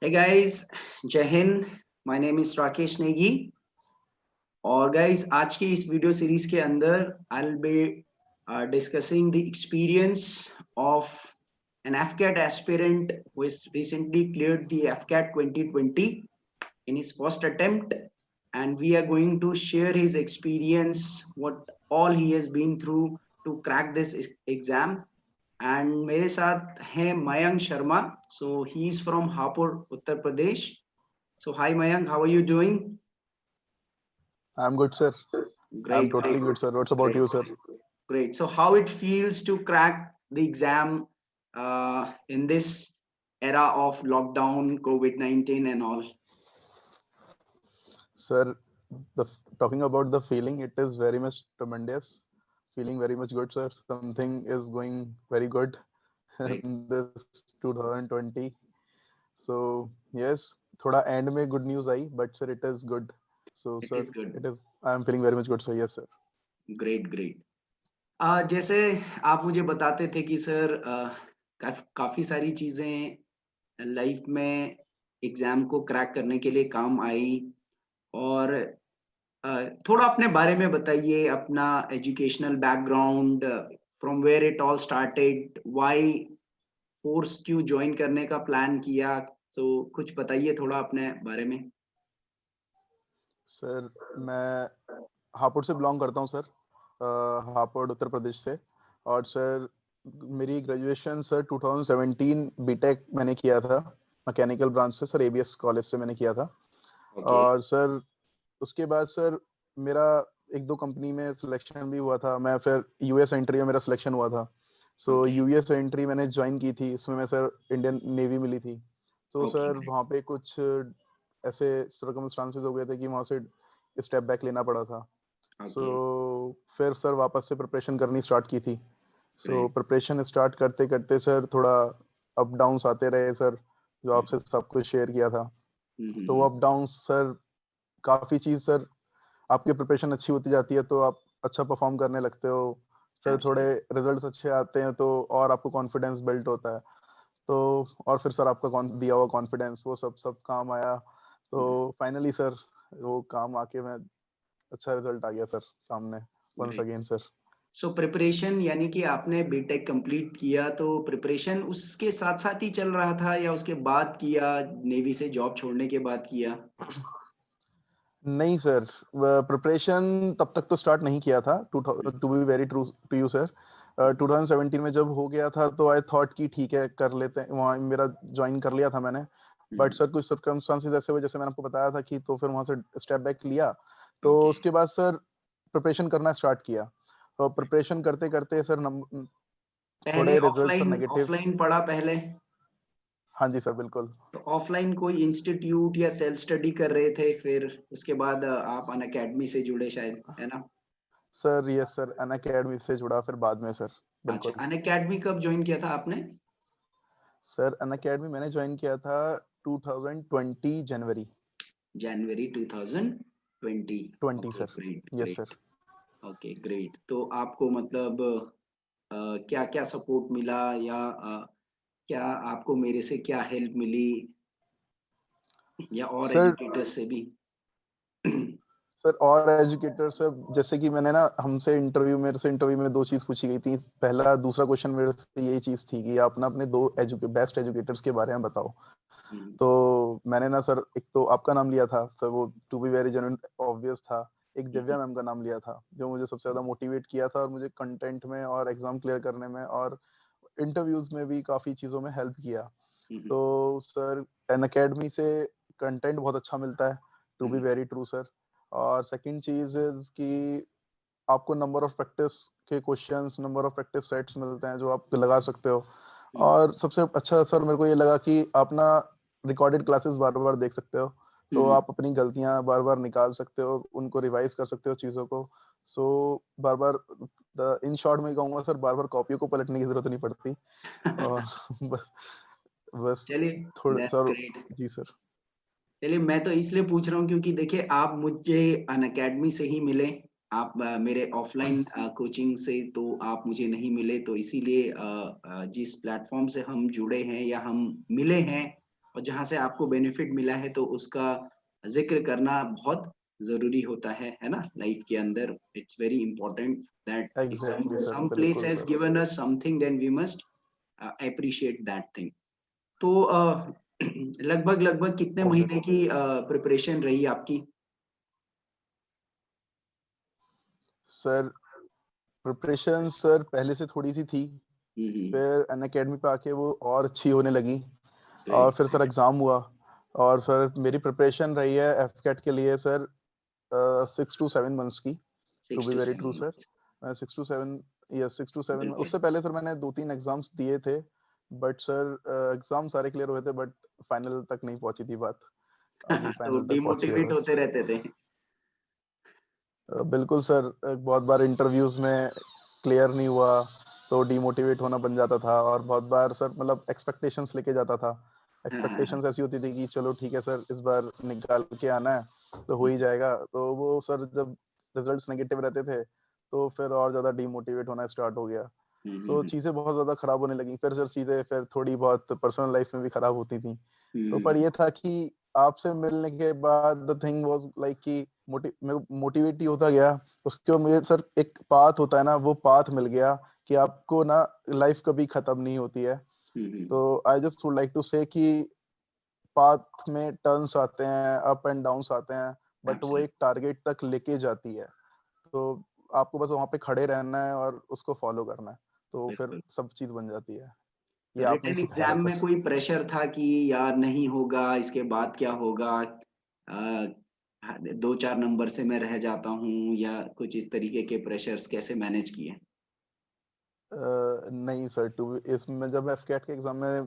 Hey guys, जय Hind. My name is Rakesh Negi. और guys आज की इस वीडियो सीरीज के अंदर आई will be discussing the experience of an FCAT aspirant who has recently cleared the FCAT 2020 in his first attempt, and we are going to share his experience, what all he has been through to crack this exam. And मेरे साथ हैं Mayank Sharma, so he is from Hapur Uttar Pradesh. So hi Mayank, how are you doing? I'm good, sir. I'm Great, totally good, sir. What's about great, you, sir? great. So how it feels to crack the exam in this era of lockdown, COVID-19 and all? Sir, the talking about the feeling, it is very much tremendous. Feeling very much good, sir. Something is going very good Great. in this 2020. So yes, थोड़ा end में good news I, but sir, it is good. So It sir, is good. it is. I am feeling very much good, sir. Yes, sir. Great great. जैसे आप मुझे बताते थे कि sir काफी सारी चीजें लाइफ में एग्जाम को क्रैक करने के लिए काम आई. और थोड़ा अपने बारे में बताइए, अपना educational background, from where it all started, why course क्यों ज्वाइन करने का प्लान किया. सो कुछ बताइए थोड़ा अपने बारे में. सर मैं हापुड़ से बिलोंग करता हूँ सर. हापुड़ उत्तर प्रदेश से. और सर मेरी ग्रेजुएशन सर 2017 बीटेक मैंने किया था मैकेनिकल ब्रांच से सर, एबीएस कॉलेज से मैंने किया था. ओके. और सर उसके बाद सर मेरा एक दो कंपनी में सिलेक्शन भी हुआ था. मैं फिर यूएस एंट्री में मेरा सिलेक्शन हुआ था. So okay. यूएस एंट्री मैंने ज्वाइन की थी. इसमें मैं सर इंडियन नेवी मिली थी. तो ओके. सर वहाँ पे कुछ ऐसे सर्कमस्टांसेस हो गए थे कि वहाँ से स्टेप बैक लेना पड़ा था. So okay. फिर सर वापस से प्रिपरेशन करनी स्टार्ट की थी. So great. प्रिपरेशन स्टार्ट करते करते सर थोड़ा अप डाउन्स आते रहे सर, जो आपसे सब कुछ शेयर किया था. तो वो अप डाउन सर काफ़ी चीज़ सर, आपकी प्रिपरेशन अच्छी होती जाती है तो आप अच्छा परफॉर्म करने लगते हो. फिर थोड़े रिजल्ट्स अच्छे आते हैं तो और आपको कॉन्फिडेंस बिल्ड होता है. तो और फिर सर आपका दिया हुआ कॉन्फिडेंस वो सब सब काम आया. तो फाइनली सर वो काम आके मैं अच्छा रिजल्ट आ गया सर सामने once again sir. So preparation यानी कि आपने बीटेक कंप्लीट किया, तो प्रिपरेशन उसके साथ साथ ही चल रहा था या उसके बाद किया, नेवी से जॉब छोड़ने के बाद किया? नहीं सर, प्रिपरेशन तब तक तो स्टार्ट नहीं किया था. To be very true to you sir, 2017 में जब हो गया था तो आई थॉट कि ठीक है कर लेते हैं. वहाँ मेरा ज्वाइन कर लिया था मैंने. बट सर कुछ सर्कमस्टांसेस ऐसे हुए जैसे मैंने आपको बताया था कि, तो फिर वहाँ से स्टेप बैक लिया. तो ओके. उसके बाद सर प्रिपरेशन करना स्टार्ट किया. तो प्रिपरेशन करते करते सर पहले थोड़े result sir offline negative. Offline पढ़ा पहले? हाँ जी सर बिल्कुल. तो ऑफलाइन कोई इंस्टीट्यूट या सेल्फ स्टडी कर रहे थे, फिर उसके बाद आप अन अकेडमी से जुड़े शायद, है ना? सर यस सर, अन अकेडमी से जुड़ा फिर बाद में सर. अच्छा, बिल्कुल अन अकेडमी कब ज्वाइन किया था आपने? सर, अन अकेडमी मैंने ज्वाइन किया था 2020 जनवरी जनवरी 2020. 20 okay. Sir. Great yes great. Sir. Okay great. तो आपको मतलब क्या क्या सपोर्ट मिला, या क्या आपको मेरे से क्या हेल्प मिली, या और सर एजुकेटर्स से भी? सर और एजुकेटर सर, जैसे कि मैंने ना हमसे इंटरव्यू मेरे से इंटरव्यू में दो चीज़ पूछी गई थी. पहला दूसरा क्वेश्चन मेरे से यही चीज़ थी कि आप ना अपने दो बेस्ट एजुकेटर्स के बारे में बताओ. तो मैंने ना सर एक तो आपका नाम लिया था सर, वो to be very genuine obvious था. एक दिव्या मैम का नाम लिया था जो मुझे सबसे ज़्यादा मोटिवेट किया था और मुझे कंटेंट में और एग्जाम क्लियर करने में और इंटरव्यूज में भी काफ़ी चीज़ों में हेल्प किया. तो सर एन अकेडमी से कंटेंट बहुत अच्छा मिलता है, to be very true sir. और सेकंड चीज़ इज कि आपको नंबर ऑफ प्रैक्टिस के questions, number of practice sets मिलते हैं जो आप लगा सकते हो. और सबसे अच्छा सर मेरे को ये लगा कि आप ना रिकॉर्डेड क्लासेस बार बार देख सकते हो. तो आप अपनी गलतियां बार बार निकाल सकते हो, उनको रिवाइज कर सकते हो चीज़ों को. सो बार बार इन शॉर्ट में कहूँगा सर, बार बार कॉपियों को पलटने की जरूरत नहीं पड़ती. और बस बस चलिए, थोड़ा दैट्स सर. ग्रेट. जी सर. चलिए, मैं तो इसलिए पूछ रहा हूँ क्योंकि देखिए आप मुझे अन अकेडमी से ही मिले. आप मेरे ऑफलाइन कोचिंग से तो आप मुझे नहीं मिले, तो इसीलिए जिस प्लेटफॉर्म से हम जुड़े हैं या हम मिले हैं, और जहाँ से आपको बेनिफिट मिला है तो उसका ज़िक्र करना बहुत ज़रूरी होता है ना? लाइफ के अंदर it's very important that if exactly sir, some place बिल्कुल has sir. given us something then we must appreciate that thing. तो लगभग लगभग कितने महीने ऑब्वियसली की प्रिपरेशन रही आपकी? सर, प्रिपरेशन सर पहले से थोड़ी सी थी, हुँ, हुँ। फिर अन अकेडमी पे आके वो और अच्छी होने लगी। और ग्रेट, फिर सर एग्जाम हुआ, और फिर मेरी प्रिपरेशन रही है एफकेट के लिए सर 6 to 7 months की। To 6 be to very 7 true sir, months. 6 to 7, या 6 to 7 में। बिल्कुल। उससे पहले सर मैंने 2-3 एग्जाम्स दिए थे, बट सर एग्जाम सारे क्लियर हुए थे, बट फाइनल तक नहीं पहुंची थी बात। अभी तो फाइनल तक पहुंची है डिमोटिवेट बस। होते रहते थे। बिल्कुल सर, बहुत बार इंटरव्यूज में क्लियर नहीं हुआ तो डीमोटिवेट होना बन जाता था, और बहुत बार सर मतलब एक्सपेक्टेशंस लेके जाता था। हाँ, हाँ, हाँ। एक्सपेक्टेशंस ऐसी होती थी कि चलो ठीक है सर, इस बार निकाल के आना है तो हो ही जाएगा। तो वो सर जब रिजल्ट्स नेगेटिव रहते थे तो फिर और ज़्यादा डीमोटिवेट होना स्टार्ट हो गया। हुँ, हुँ, सो हुँ। चीज़ें बहुत ज़्यादा खराब होने लगी, फिर सर चीज़ें फिर थोड़ी बहुत पर्सनल लाइफ में भी खराब होती थी। हुँ, तो हुँ, पर हुँ। ये था कि आपसे मिलने के बाद द थिंग वाज़ लाइक कि मोटिवेट ही होता गया। उसके बाद मुझे सर एक पाथ होता है ना, वो पाथ मिल गया कि आपको ना लाइफ कभी खत्म नहीं होती है। हुँ, हुँ। तो I just would like to say कि पाथ में टर्न्स आते हैं, अप एंड डाउन्स आते हैं, बट वो एब्सोल्यूट एक टारगेट तक लेके जाती है। तो आपको बस वहाँ पे खड़े रहना है और उसको फॉलो करना है, तो फिर बिल्कुल। सब चीज़ बन जाती है। ये आपने ही रिटन सिखाया एग्ज़ाम सर। में कोई प्रेशर था कि यार नहीं होगा, इसके बाद क्या होगा? अ, 2-4 नंबर से मैं रह जाता हूँ या कुछ इस तरीके के प्रेशर्स कैसे मैनेज किए? नहीं सर, टू इसमें जब एफकेट के एग्जाम में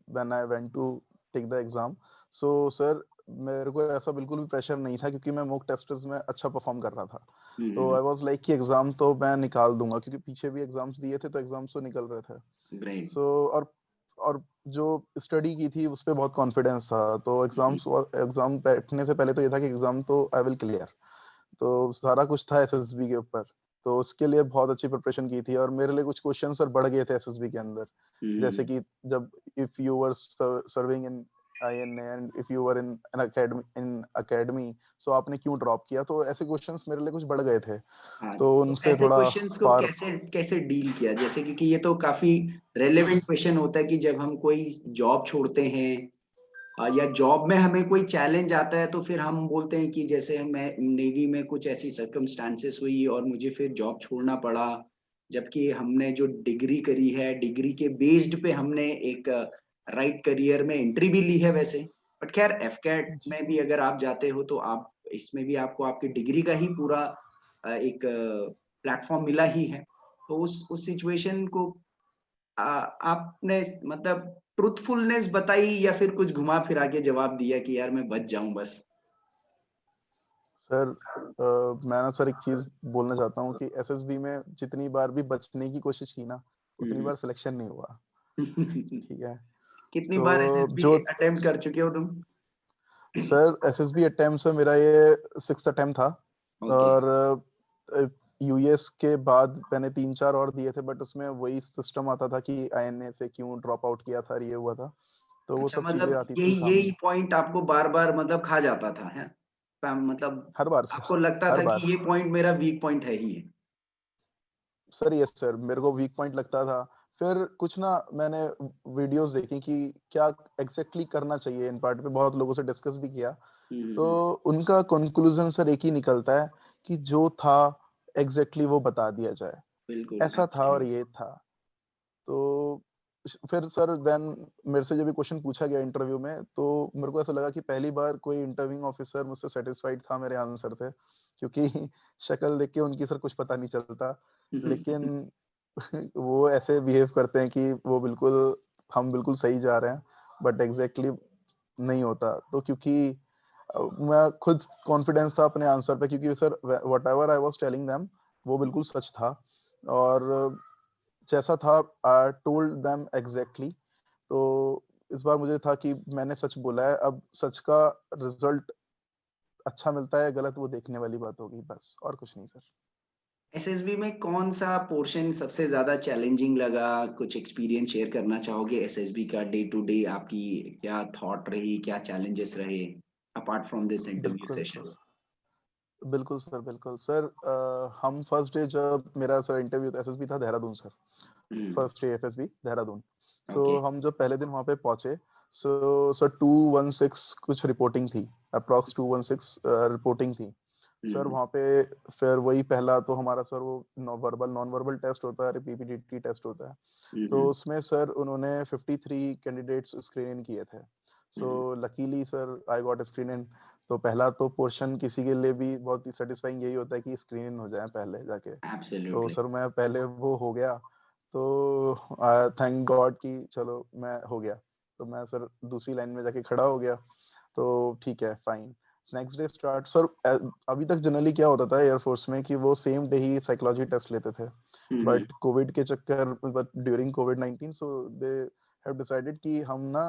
when I went to take the exam, so sir मेरे को ऐसा बिल्कुल भी प्रेशर नहीं था, क्योंकि मैं मॉक टेस्ट्स में अच्छा परफॉर्म कर रहा था। हुँ, हुँ, तो हुँ। आई वाज लाइक कि एग्जाम तो मैं निकाल दूंगा, क्योंकि पीछे भी एग्जाम्स दिए थे तो एग्जाम्स तो निकल रहे थे। ग्रेट। सो और जो स्टडी की थी उस पे बहुत कॉन्फिडेंस था, तो हुँ, हुँ। एग्जाम बैठने से पहले तो ये था कि एग्जाम तो आई विल क्लियर। तो सारा कुछ था एसएसबी के ऊपर, तो उसके लिए बहुत अच्छी प्रिपरेशन की थी, और मेरे लिए कुछ क्वेश्चन सर बढ़ गए थे एसएसबी के अंदर। हुँ, हुँ, जैसे हुँ। कि जब if you were serving in INA and if you were in an academy, so आपने क्यों ड्रॉप किया, तो ऐसे क्वेश्चंस मेरे लिए कुछ बढ़ गए थे। हाँ, तो तो उनसे ऐसे थोड़ा क्वेश्चंस को पार। कैसे कैसे डील किया? जैसे क्योंकि ये तो काफ़ी रेलेवेंट क्वेश्चन होता है कि जब हम कोई जॉब छोड़ते हैं या जॉब में हमें कोई चैलेंज आता है तो फिर हम बोलते हैं कि जैसे मैं नेवी में कुछ ऐसी सर्कमस्टेंसेस हुई और मुझे फिर जॉब छोड़ना पड़ा। जबकि हमने जो डिग्री करी है, डिग्री के बेस्ड पे हमने एक राइट करियर में एंट्री भी ली है वैसे। बट ख़ैर एफकेट में भी अगर आप जाते हो तो आप इसमें भी आपको आपकी डिग्री का ही पूरा एक प्लेटफ़ॉर्म मिला ही है। तो उस सिचुएशन को आपने मतलब ट्रुथफुलनेस बताई या फिर कुछ घुमा-फिरा के जवाब दिया कि यार मैं बच जाऊँ बस? सर मैं ना सर एक चीज बोलना चाहता हूँ कि एसएसबी में जितनी बार भी बचने की कोशिश की ना, उतनी हुँ, बार सिलेक्शन नहीं हुआ। हुँ। ठीक है, कितनी तो बार एसएसबी जो अटेम्प्ट कर चुके हो तुम? सर एसएसबी अटेम्प्ट से मेरा ये 6th अटेम्प्ट था। ओके, और यूएस के बाद मैंने 3-4 और दिए थे, बट उसमें वही सिस्टम आता था कि आईएनए से क्यों ड्रॉप आउट किया था और ये हुआ था, तो वो अच्छा सब चीजें मतलब आती थी यही यही सामने। पॉइंट आपको बार-बार मतलब खा जाता था, हैं? मतलब हर बार सर, आपको लगता हर था बार। कि ये पॉइंट मेरा वीक पॉइंट है ही है। सर यस सर, मेरे को वीक पॉइंट लगता था। फिर कुछ ना मैंने वीडियोस देखी कि क्या एग्जैक्टली करना चाहिए, इन पार्ट पे बहुत लोगों से डिस्कस भी किया। हुँ, हुँ, तो हुँ। उनका कंक्लूजन सर एक ही निकलता है कि जो था एग्जैक्टली वो बता दिया जाए। बिल्कुल, ऐसा था और एब्सोल्यूट। ये था। तो फिर सर देन मेरे से जब ये क्वेश्चन पूछा गया इंटरव्यू में, तो मेरे को ऐसा लगा कि पहली बार कोई इंटरव्यूइंग ऑफिसर मुझसे सेटिस्फाइड था मेरे आंसर से, क्योंकि शक्ल देख के उनकी सर कुछ पता नहीं चलता। लेकिन वो ऐसे बिहेव करते हैं कि वो बिल्कुल, हम बिल्कुल सही जा रहे हैं, बट एग्जैक्टली नहीं होता। तो क्योंकि मैं खुद कॉन्फिडेंस था अपने आंसर पे, क्योंकि sir whatever I was telling them वो बिल्कुल सच था। और जैसा था आई टोल्ड देम एग्जैक्टली। तो इस बार मुझे था कि मैंने सच बोला है, अब सच का रिजल्ट अच्छा मिलता है गलत वो देखने वाली बात होगी, बस और कुछ नहीं सर। एसएसबी में कौन सा पोर्शन सबसे ज्यादा चैलेंजिंग लगा? कुछ एक्सपीरियंस शेयर करना चाहोगे एसएसबी का? डे टू डे आपकी क्या थॉट रही, क्या चैलेंजेस रहे अपार्ट फ्रॉम दिस इंटरव्यू बिल्कुल सेशन? सर, बिल्कुल सर, बिल्कुल सर। हम फर्स्ट डे जब मेरा सर इंटरव्यू एसएसबी था Dehradun sir, first day FSB Dehradun. So okay. हम जब पहले दिन वहाँ पे पहुंचे, सो सर 216 कुछ रिपोर्टिंग थी, अप्रॉक्स 216 रिपोर्टिंग थी सर वहाँ पे। फिर वही पहला तो हमारा सर वो वर्बल नॉन वर्बल टेस्ट होता है, पीपीटीटी टेस्ट होता है। तो उसमें सर उन्होंने 53 कैंडिडेट्स स्क्रीन इन किए थे। So luckily sir I got screen इन। तो पहला तो पोर्शन किसी के लिए भी बहुत ही सेटिस्फाइंग यही होता है कि स्क्रीन इन हो जाए पहले जाके। तो एब्सोल्युटली। सर मैं पहले वो हो गया, तो थैंक गॉड कि चलो मैं हो गया। तो मैं सर दूसरी लाइन में जाके खड़ा हो गया, तो ठीक है fine. Next day start sir. अभी तक जनरली क्या होता था एयरफोर्स में कि वो सेम डे ही साइकोलॉजी टेस्ट लेते थे, बट कोविड के चक्कर, but during covid so they have decided कि हम ना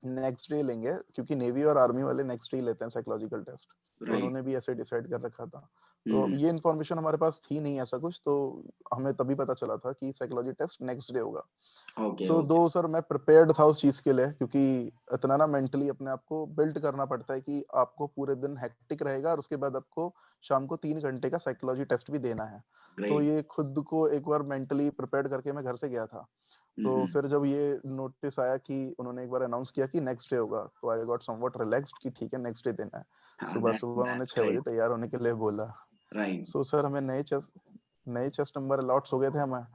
नेक्स्ट डे लेंगे, क्योंकि नेवी और आर्मी वाले नेक्स्ट डे लेते हैं साइकोलॉजिकल टेस्ट। तो राइट। उन्होंने भी ऐसे डिसाइड कर रखा था। तो अब ये इन्फॉर्मेशन हमारे पास थी नहीं ऐसा कुछ, तो हमें तभी पता चला था कि साइकोलॉजी टेस्ट नेक्स्ट डे होगा। ओके सो दो ओके। सर मैं प्रिपेयर्ड था उस चीज के लिए, क्योंकि इतना ना मेंटली अपने आप को बिल्ड करना पड़ता है कि आपको पूरे दिन हेक्टिक रहेगा और उसके बाद आपको शाम को 3 घंटे का साइकोलॉजी टेस्ट भी देना है। तो ग्रेट। ये खुद को एक बार मेंटली प्रिपेयर्ड करके मैं घर से गया था। तो फिर जब ये नोटिस आया कि उन्होंने एक बार अनाउंस किया कि नेक्स्ट डे होगा, तो आई गॉट समवॉट रिलैक्स्ड कि ठीक है नेक्स्ट डे देना है। हाँ, सुबह सुबह उन्होंने दैट्स 6 बजे ग्रेट। तैयार होने के लिए बोला। राइट। सो सर हमें नए चेस्ट नंबर अलॉट्स हो गए थे हमें।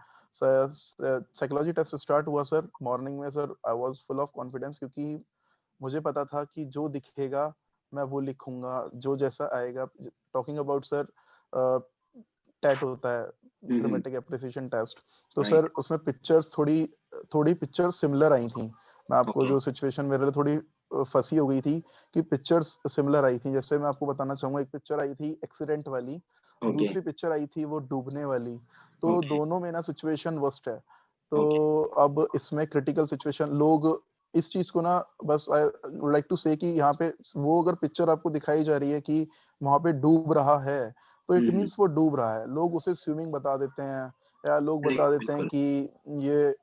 साइकोलॉजी टेस्ट स्टार्ट हुआ सर मॉर्निंग में। Sir I was full of confidence, क्योंकि मुझे पता था कि जो दिखेगा मैं वो लिखूंगा, जो जैसा आएगा। टॉकिंग अबाउट सर, टेट होता है ग्रामेटिक एप्रिसिएशन टेस्ट। तो सर राइट। उसमें पिक्चर्स थोड़ी थोड़ी पिक्चर्स सिमिलर आई थी। मैं आपको ओके जो सिचुएशन मेरे लिए थोड़ी फंसी हो गई थी कि पिक्चर्स सिमिलर आई थी। जैसे मैं आपको बताना चाहूंगा, एक पिक्चर आई थी एक्सीडेंट वाली, ओके दूसरी पिक्चर आई थी वो डूबने वाली। तो ओके दोनों में ना सिचुएशन वर्स्ट है। तो ओके। अब इसमें क्रिटिकल सिचुएशन लोग इस चीज को ना, बस आई वुड लाइक टू से कि यहाँ पे वो अगर पिक्चर आपको दिखाई जा रही है कि वहां पे डूब रहा है, तो इट मीन्स वो डूब रहा है। लोग उसे स्विमिंग बता देते हैं, या लोग बता करेक्ट, देते हैं बिल्कुल। कि ये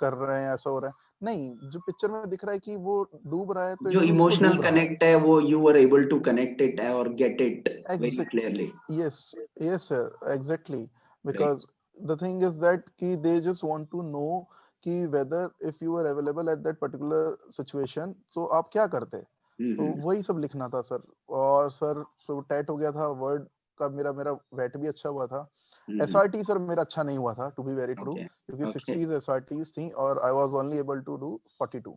कर रहे हैं, ऐसा हो रहा है। नहीं, जो पिक्चर में दिख रहा है कि वो डूब रहा है, तो जो इट मीन्स वो इमोशनल डूब रहा है। कनेक्ट है वो you were able to connect it और get it very exact clearly. Yes, yes sir, exactly. Right. Because the thing is that कि they just want to know कि whether if you are available at that particular situation, तो आप क्या करते। तो वही सब लिखना था सर। और सर तो टैट हो गया था वर्ड का, मेरा मेरा वेट भी अच्छा हुआ था। एसआरटी सर मेरा अच्छा नहीं हुआ था, to be very true, okay क्योंकि ओके 60 एसआरटीज थी और I was only able to do 42।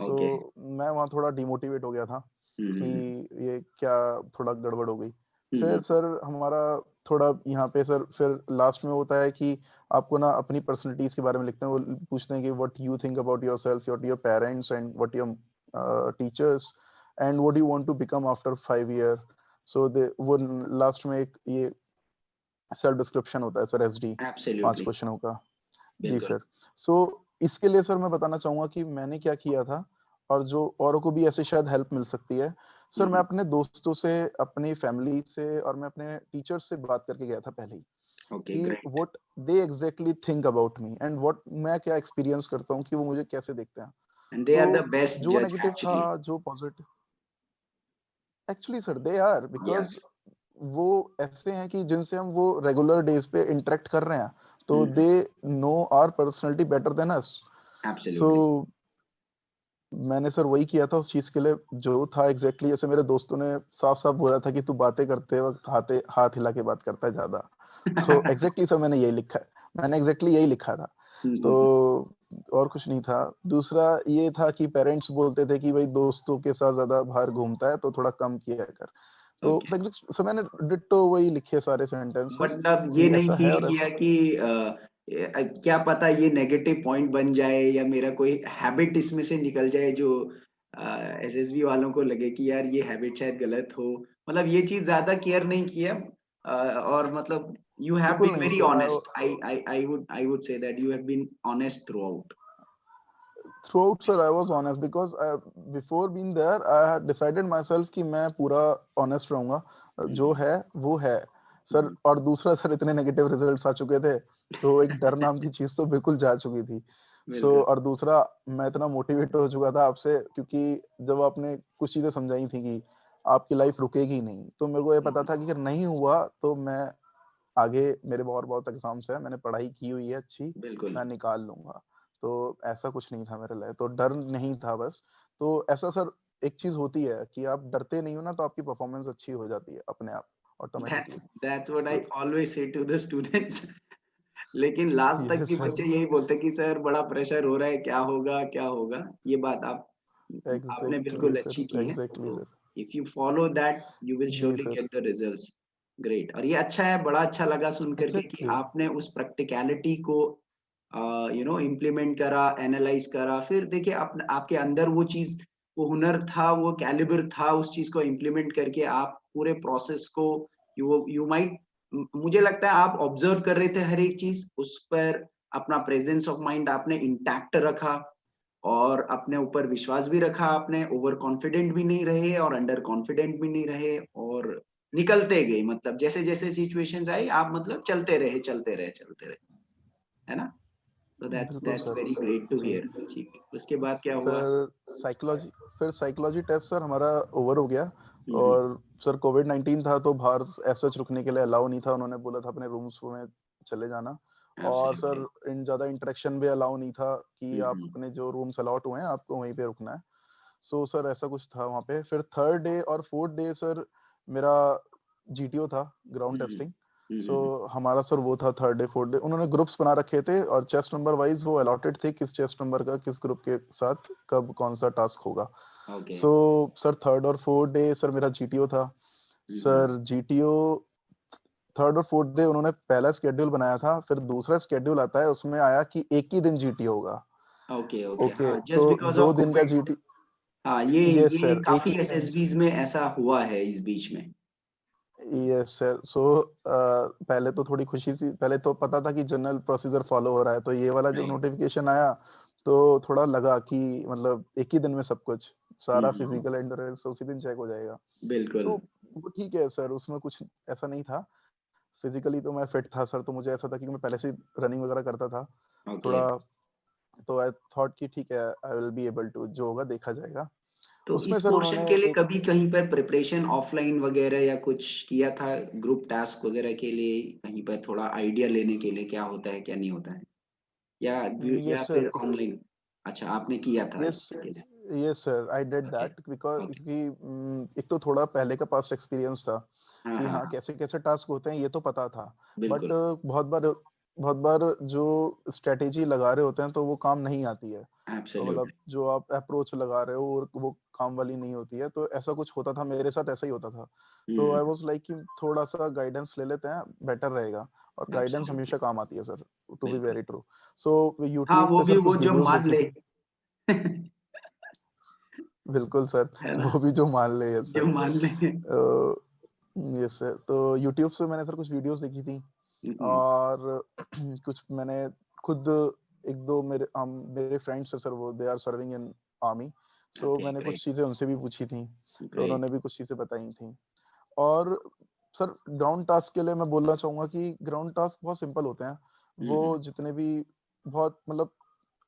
So okay. मैं वहाँ थोड़ा डिमोटिवेट हो गया था कि ये क्या, थोड़ा गड़बड़ हो गई। फिर सर हमारा थोड़ा यहाँ पे सर फिर लास्ट में होता है कि आपको ना अपनी पर्सनैलिटीज के बारे में लिखते हैं। वो पूछते हैं कि what you think about yourself, what your parents and what your teachers and what you want to become after 5 year. So they वो लास्ट में एक ये सेल्फ डिस्क्रिप्शन होता है सर, एसडी, 5 एब्सोल्युटली। क्वेश्चनों का। जी बिल्कुल। सर। सो इसके लिए सर मैं बताना चाहूंगा कि मैंने क्या किया था, और जो औरों को भी ऐसे शायद हेल्प मिल सकती है। सर मैं अपने दोस्तों से, अपनी फैमिली से और मैं अपने टीचर्स से बात करके गया था पहले ही, ओके कि great. What they exactly think about me and what मैं क्या एक्सपीरियंस करता हूँ, कि वो मुझे कैसे देखते हैं। एंड दे तो आर द बेस्ट जो जज नेगेटिव था, एक्चुअली। जो positive, actually sir they are, because yes. वो ऐसे हैं कि जिनसे हम वो रेगुलर डेज पे इंटरेक्ट कर रहे हैं, तो they know our personality better than us. So absolutely. मैंने सर वही किया था उस चीज के लिए जो था एग्जैक्टली जैसे मेरे दोस्तों ने साफ साफ बोला था कि तू बातें करते वक्त हाथ हिला के बात करता है ज्यादा। तो एग्जैक्टली सर मैंने यही लिखा है, मैंने एग्जैक्टली यही लिखा था। तो और कुछ नहीं था। दूसरा ये था कि पेरेंट्स बोलते थे कि भाई दोस्तों के साथ ज्यादा बाहर घूमता है, तो थोड़ा कम किया कर। तो ओके। सर मैंने डिट्टो वही लिखे सारे सेंटेंसेस मतलब ये कि नहीं ऐसा है फील और किया ऐसा। कि क्या पता ये नेगेटिव पॉइंट बन जाए या मेरा कोई हैबिट इसमें से निकल जाए जो एसएसबी वालों को लगे कि यार ये हैबिट शायद गलत हो। मतलब ये चीज ज्यादा केयर नहीं किया। और मतलब यू हैव बिल्कुल बीन नहीं very sir. Honest. I would say that you have been honest throughout. throughout sir I was honest because before being there I had decided myself कि मैं पूरा honest रहूंगा। जो है वो है। सर और दूसरा सर इतने नेगेटिव रिजल्ट्स आ चुके थे, तो एक डर नाम की चीज़ तो बिल्कुल जा चुकी थी। बिल्कुल। और दूसरा मैं इतना मोटिवेट हो चुका था आपसे, क्योंकि जब आपने कुछ चीज़ें समझाई थी कि आपकी लाइफ रुकेगी नहीं, तो मेरे को ये पता था कि अगर नहीं हुआ तो मैं आगे मेरे और बहुत एग्ज़ाम्स हैं, मैंने पढ़ाई की हुई है अच्छी, बिल्कुल। मैं निकाल लूँगा। तो ऐसा कुछ नहीं था मेरे लिए, तो डर नहीं था बस। तो ऐसा सर एक चीज़ होती है कि आप डरते नहीं हो ना, तो आपकी परफ़ॉर्मेंस अच्छी हो जाती है अपने आप, ऑटोमैटिकली। दैट्स व्हाट आई तो always say to the students. लेकिन लास्ट तक यस भी सर, बच्चे यही बोलते हैं कि सर बड़ा प्रेशर हो रहा है, क्या होगा, क्या होगा? ये बात आपने एग्ज़ैक्टली बिल्कुल सर, अच्छी की है। एग्ज़ैक्टली तो sir. If you follow that you will जी surely sir, get the results. Great. और ये अच्छा है, बड़ा अच्छा लगा सुन करके कि एग्ज़ैक्टली। आपने उस प्रैक्टिकैलिटी को इम्प्लीमेंट करा, एनालाइज़ करा। फिर देखिए आपके अंदर वो चीज़, वो हुनर था, वो कैलिबर था उस चीज़ को इम्प्लीमेंट करके आप पूरे प्रोसेस को यू माइट मुझे लगता है आप ऑब्जर्व कर रहे थे हर एक चीज़, उस पर अपना प्रेजेंस ऑफ माइंड आपने इंटैक्ट रखा और अपने ऊपर विश्वास भी रखा आपने, ओवर कॉन्फिडेंट भी नहीं रहे और अंडर कॉन्फिडेंट भी नहीं रहे और निकलते गए, मतलब जैसे-जैसे सिचुएशंस आई आप मतलब चलते रहे, है ना? तो बिल्कुल that's sir. Very great to जी, हियर। ठीक है, उसके बाद क्या हुआ? फिर साइकोलॉजी फिर साइकोलॉजी टेस्ट सर हमारा ओवर हो गया। हुँ, हुँ। और सर कोविड-19 था, तो बाहर ऐसा रुकने के लिए अलाउ नहीं था, उन्होंने बोला था अपने रूम्स में चले जाना। और एब्सोल्युटली। सर इन ज़्यादा इंटरेक्शन भी अलाउ नहीं था कि हुँ, आप हुँ। अपने जो रूम्स अलॉट हुए हैं, आपको वहीं पे रुकना है। सो सर ऐसा कुछ था वहाँ पे। फिर 3rd डे और 4th डे सर मेरा जीटीओ था, हुँ, ग्राउंड हुँ। टेस्टिंग। हुँ, सो हुँ, हुँ। हमारा सर वो था 3rd डे, 4th डे। उन्होंने ग्रुप्स बना रखे थे और चेस्ट नंबर वाइज़ वो अलॉटेड थे, किस चेस्ट नंबर का किस ग्रुप के साथ कब कौन-सा टास्क होगा। ओके। सो सर 3rd और 4th डे सर मेरा जीटीओ था। हुँ, हुँ। सर जीटीओ 3rd और 4th डे उन्होंने पहला शेड्यूल बनाया था, फिर दूसरा शेड्यूल आता है, उसमें आया कि एक ही दिन जीटीओ होगा। Okay, okay. ओके, हाँ, तो जस्ट बिकॉज़ 2 ऑफ दिन का कोविड। जीटी हाँ, ये यस ये सर, एक काफ़ी ही दिन। एसएसबीज़ में ऐसा हुआ है इस बीच में। Yes sir. सो पहले तो थोड़ी खुशी सी, पहले तो पता था कि जनरल प्रोसीजर फॉलो हो रहा है, तो ये वाला जब राइट। नोटिफिकेशन आया तो थोड़ा लगा कि मतलब एक ही दिन में सब कुछ, हुँ, सारा हुँ, हुँ। फिजिकल एंड्योरेंस उसी दिन चेक हो जाएगा। बिल्कुल। तो वो ठीक है सर, उसमें कुछ ऐसा नहीं था। फिजिकली तो मैं फिट था सर, तो मुझे ऐसा था कि मैं पहले से रनिंग वगैरह करता था ओके। थोड़ा। तो आई थॉट कि ठीक है, I will be able to, जो होगा देखा जाएगा। तो उसमें इस सर पोर्शन उन्होंने के लिए एक कभी कहीं पर प्रिपरेशन ऑफलाइन वगैरह या कुछ किया था, ग्रुप टास्क वगैरह के लिए कहीं पर थोड़ा आइडिया लेने के लिए क्या होता है, क्या नहीं होता है? या यस फिर सर, ऑनलाइन? अच्छा, आपने किया था यस इस चीज़ के लिए। Yes sir, I did okay, that because okay. क्योंकि एक तो थोड़ा पहले का पास्ट एक्सपीरियंस था हाँ, कि हाँ, हाँ, हाँ। कैसे-कैसे टास्क होते हैं ये तो पता था। बट बिल्कुल, बहुत बार जो स्ट्रैटेजी लगा रहे होते हैं तो वो काम नहीं आती है। तो मतलब एब्सोल्यूटली। जो आप अप्रोच लगा रहे हो और वो काम वाली नहीं होती है, तो ऐसा कुछ होता था, मेरे साथ ऐसा ही होता था। तो हुँ, आई वाज़ लाइक कि थोड़ा-सा गाइडेंस ले लेते हैं, बेटर रहेगा। और गाइडेंस एब्सोल्यूटली, हमेशा काम आती है सर, टू बी बिल्कुल। Very true. सो हाँ, यूट्यूब वो पे भी सर वो कुछ जो वीडियोज़ मान देखी ले। थी। बिल्कुल सर, है ना? वो भी जो मान ले, यस जो सर। मान ले। यस सर, तो यूट्यूब से मैंने सर कुछ वीडियोज़ देखी थी। हुँ, हुँ। और कुछ मैंने खुद 1-2 मेरे फ्रेंड्स हैं सर, वो they are serving in army. So okay, मैंने ग्रेट, कुछ चीज़ें उनसे भी पूछी थी, तो ग्रेट। उन्होंने भी कुछ चीज़ें बताई थी। और सर ग्राउंड टास्क के लिए मैं बोलना चाहूँगा कि ग्राउंड टास्क बहुत सिंपल होते हैं। हुँ, वो हुँ। जितने भी बहुत मतलब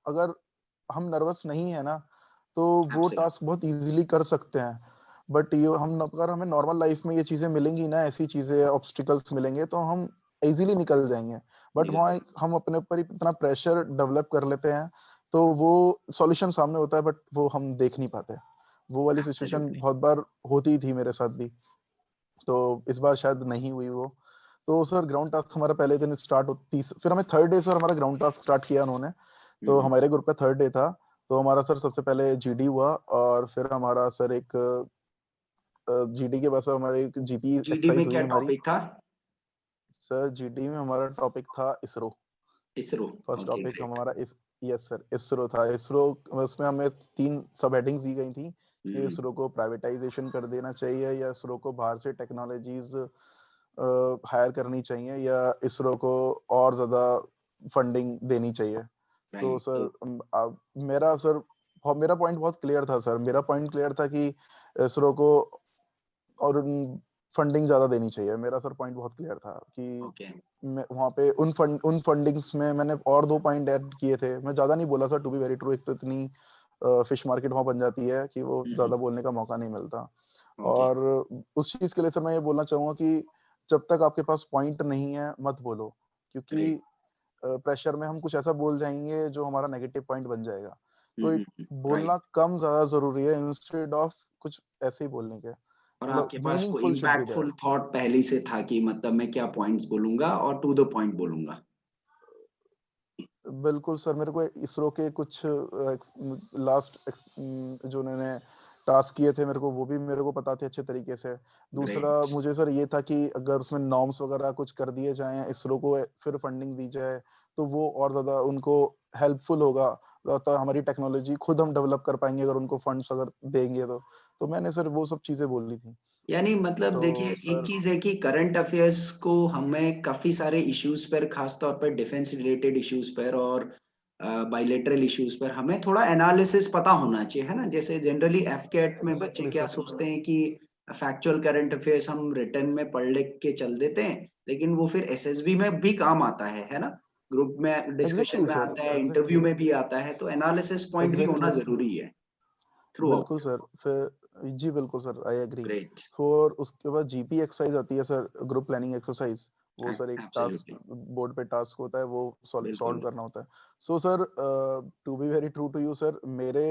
अगर हम नर्वस नहीं है ना, तो वो एब्सोल्यूट। टास्क बहुत ईज़िली कर सकते हैं। बट ये हम अगर हमें नॉर्मल लाइफ़ में ये चीज़ें मिलेंगी ना, ऐसी चीज़ें ऑब्स्टिकल्स मिलेंगे, तो हम ईज़िली निकल जाएँगे। बट निकल वहाँ हम अपने ऊपर ही इतना प्रेशर डेवलप कर लेते हैं, तो वो सॉल्यूशन सामने होता है बट वो हम देख नहीं पाते। वो वाली सिचुएशन एब्सोल्यूटली। बहुत बार होती थी मेरे साथ भी। तो इस बार शायद नहीं हुई वो। तो सर ग्राउंड टास्क हमारा पहले दिन स्टार्ट होती, फिर हमें 3rd डे सर हमारा ग्राउंड टास्क स्टार्ट किया उन्होंने। हुँ, तो हुँ। हमारे ग्रुप का 3rd डे था। तो हमारा सर सबसे पहले जीडी हुआ और फिर हमारा सर एक जीडी के बाद सर हमारी एक जीपी जीडी में एक्सरसाइज हुई क्या हमारी। टॉपिक था? सर जीडी में हमारा टॉपिक था ISRO. ISRO. First okay, topic great. हमारा इस यस सर, इसरो था। इसरो उसमें हमें 3 सब हेडिंग्स दी गई थी हुँ, कि हुँ। इसरो को प्राइवेटाइज़ेशन कर देना चाहिए, या इसरो को बाहर से टेक्नोलॉजीज़ हायर करनी चाहिए, या इसरो को और ज़्यादा फंडिंग देनी चाहिए। तो राइट, सर तो मेरा सर मेरा पॉइंट बहुत क्लियर था सर। मेरा पॉइंट क्लियर था कि इसरो को और फंडिंग ज्यादा देनी चाहिए। मेरा सर पॉइंट बहुत क्लियर था कि ओके मैं वहाँ पे उन फंडिंग्स में मैंने और 2 पॉइंट ऐड किए थे। मैं ज्यादा नहीं बोला sir, to be very true. एक तो इतनी फिश मार्केट वहाँ बन जाती है कि वो ज्यादा बोलने का मौका नहीं मिलता। ओके और उस चीज के लिए सर मैं ये बोलना चाहूंगा कि जब तक आपके पास पॉइंट नहीं है मत बोलो, क्योंकि ग्रेट प्रेशर में हम कुछ ऐसा बोल जाएंगे जो हमारा नेगेटिव पॉइंट बन जाएगा। तो राइट। बोलना कम ज्यादा जरूरी है इंस्टेड ऑफ कुछ ऐसे ही बोलने के। और मतलब आपके पास वो meaningful should be there. Impactful thought पहले से था कि मतलब मैं क्या पॉइंट्स बोलूंगा और टू द पॉइंट बोलूंगा। बिल्कुल सर, मेरे को इसरो के कुछ लास्ट जो उन्होंने टास्क किए थे, मेरे को वो भी मेरे को पता थे अच्छे तरीके से। दूसरा ग्रेट मुझे सर ये था कि अगर उसमें नॉर्म्स वगैरह कुछ कर दिए जाएं, इसरो को फिर फंडिंग दी जाए, तो वो और ज्यादा उनको हेल्पफुल होगा। तो हमारी टेक्नोलॉजी खुद हम डेवलप कर पाएंगे अगर उनको फंड्स अगर देंगे तो मैंने सर वो सब चीजें बोली थी। यानी मतलब तो देखिए एक सर चीज है कि करंट अफेयर्स को हमें काफी सारे इश्यूज पर, खास तौर पर डिफेंस रिलेटेड इश्यूज पर और बाइलेटरल इश्यूज पर हमें थोड़ा एनालिसिस पता होना चाहिए, है ना। जैसे जनरली एफकेट में बच्चे एग्जैक्टली क्या सर, सोचते हैं कि फैक्चुअल करंट अफेयर्स हम रिटर्न में पढ़ लिख के चल देते हैं, लेकिन वो फिर एसएसबी में भी काम आता है ना। ग्रुप में डिस्कशन एग्जैक्टली में सर, आता है, इंटरव्यू एग्जैक्टली में भी आता है, तो एनालिसिस पॉइंट भी होना एग्जैक्टली जरूरी है थ्रू बिल्कुल आउट। सर। फिर जी बिल्कुल सर, आई एग्री। ग्रेट और उसके बाद जीपी एक्सरसाइज आती है सर, ग्रुप प्लानिंग एक्सरसाइज। वो सर एक टास्क, एब्सोल्युटली बोर्ड पे टास्क होता है, वो सॉल्व बिल्कुल करना होता है। So sir, to be very true to you sir, मेरे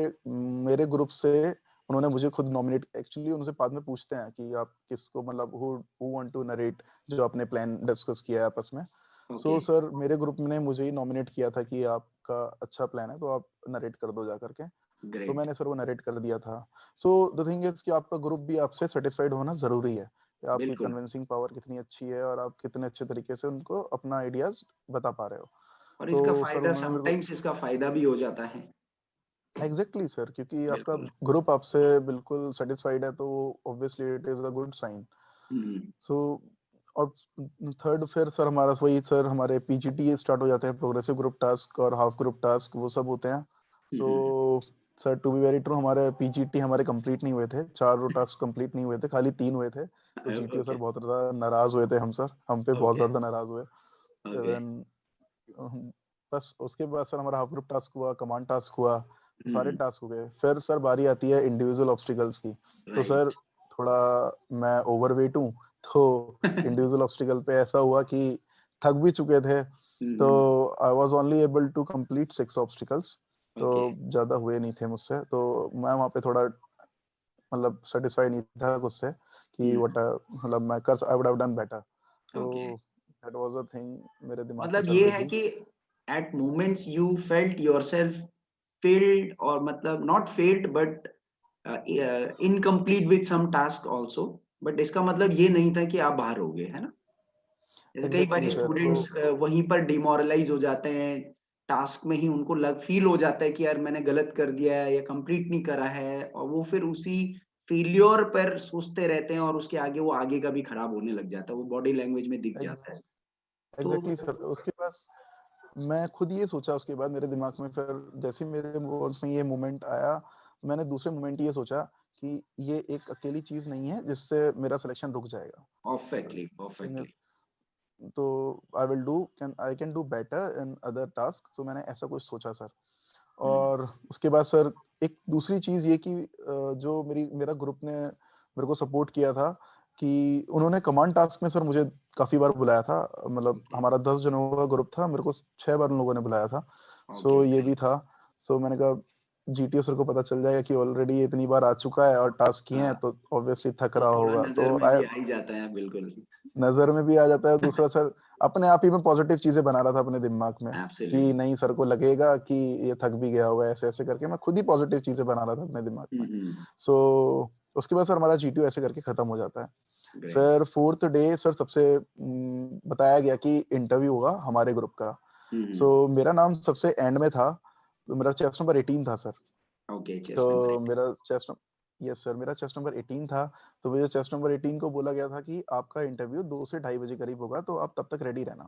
मेरे ग्रुप से उन्होंने मुझे खुद नॉमिनेट, एक्चुअली उनसे बाद में पूछते हैं कि आप किसको, मतलब हु वांट टू नरेट, जो आपने प्लान डिस्कस किया है आपस में। ओके सो सर मेरे ग्रुप ने मुझे ही नॉमिनेट किया था कि आपका अच्छा प्लान है, तो आप नरेट कर दो जा करके। तो ग्रेट मैंने सर वो नरेट कर दिया था। सो द थिंग इज कि आपका ग्रुप भी आपसे सेटिस्फाइड होना जरूरी है, कि आपकी बिल्कुल। कन्विंसिंग पावर कितनी अच्छी है और आप कितने अच्छे तरीके से उनको अपना आइडियाज बता पा रहे हो। और इसका तो सर फायदा उन्होंने मेरे को समटाइम्स इसका फायदा भी हो जाता है। एग्जैक्टली सर, क्योंकि आपका बिल्कुल ग्रुप आपसे बिल्कुल सेटिस्फाइड है, तो obviously it is a good sign. Hmm so और थर्ड, फिर सर हमारा वही सर, हमारे पीजीटी स्टार्ट हो जाते हैं, प्रोग्रेसिव ग्रुप टास्क और हाफ ग्रुप टास्क, वो सब होते हैं। So hmm, sir to be very true, हमारे पीजीटी हमारे कंप्लीट नहीं हुए थे, 4 टास्क कंप्लीट नहीं हुए थे, खाली 3 हुए थे। तो जीटीओ सर ओके बहुत ज्यादा नाराज हुए थे, हम पे बहुत ओके ज्यादा नाराज हुए। ओके इवन बस उसके बाद सर हमारा हाफ ग्रुप टास्क हुआ, कमांड टास्क हुआ, तो सारे टास्क हो गए। फिर सर बारी आती है इंडिविजुअल ऑब्स्टिकल्स की। तो सर राइट थोड़ा मैं ओवरवेट हूँ, तो इंडिविजुअल ऑब्स्टिकल पे ऐसा हुआ कि थक भी चुके थे, तो I was only able to complete 6 obstacles. तो ओके ज्यादा हुए नहीं थे मुझसे, तो मैं वहाँ पे थोड़ा मतलब सेटिस्फाइड नहीं था खुद से कि व्हाट, मतलब मैं कर I would have done better. तो okay that was a thing मेरे दिमाग में मतलब चल ये रही है थी। कि at moments you felt yourself failed, और मतलब not failed but incomplete with some task also, but इसका मतलब ये नहीं था कि आप बाहर हो गए, है ना। जैसे कई बार एग्जैक्टली सर। तो स्टूडेंट्स वहीं पर डिमोरलाइज हो जाते हैं, टास्क में ही उनको लग फील हो जाता है कि यार मैंने गलत कर दिया है या कंप्लीट नहीं करा है, और वो फिर उसी फेलियर पर सोचते रहते हैं और उसके आगे वो आगे का भी खराब होने लग जाता है, वो बॉडी लैंग्वेज में दिख जाता है। तो एग्जैक्टली सर, उसके पास मैं खुद ये सोचा, उसके बाद मेरे दिमाग में फिर जैसे ही मेरे उसमें ये मोमेंट आया, मैंने दूसरे मोमेंट ये सोचा कि ये एक अकेली चीज नहीं है जिससे मेरा सिलेक्शन रुक जाएगा। परफेक्टली Thing परफेक्टली is, तो I can do better in other task. तो मैंने ऐसा कुछ सोचा सर। और उसके बाद सर एक दूसरी चीज ये कि जो मेरा ग्रुप ने मेरे को सपोर्ट किया था, कि उन्होंने कमांड टास्क में सर मुझे काफी बार बुलाया था। मतलब ओके हमारा 10 जनों का ग्रुप था, मेरे को 6 बार उन लोगों ने बुलाया था। ओके सो ये भी ग्रेट था। सो मैंने कहा जीटीओ सर को पता चल जाएगा कि ऑलरेडी इतनी बार आ चुका है और टास्क किए हैं, हाँ तो ऑब्वियसली थक तो रहा थोड़ा होगा। नजर तो में भी आ ही जाता है बिल्कुल। नजर में भी आ जाता है। दूसरा सर अपने आप ही में पॉजिटिव चीजें बना रहा था अपने दिमाग में, कि एब्सोल्युटली नहीं सर को लगेगा कि ये थक भी गया होगा, ऐसे ऐसे करके मैं खुद ही पॉजिटिव चीजें बना रहा था अपने दिमाग में। सो उसके बाद सर हमारा जीटीओ ऐसे करके खत्म हो जाता है। ग्रेट फिर फोर्थ डे सर सबसे बताया गया कि इंटरव्यू होगा हमारे ग्रुप का। सो मेरा नाम सबसे एंड में था, तो मेरा चेस्ट नंबर 18 था सर। ओके तो चेस्ट नंबर 8 मेरा चेस्ट यस सर, मेरा चेस्ट नंबर 18 था। तो मुझे चेस्ट नंबर 18 को बोला गया था कि आपका इंटरव्यू 2 से 2:30 बजे करीब होगा, तो आप तब तक रेडी रहना।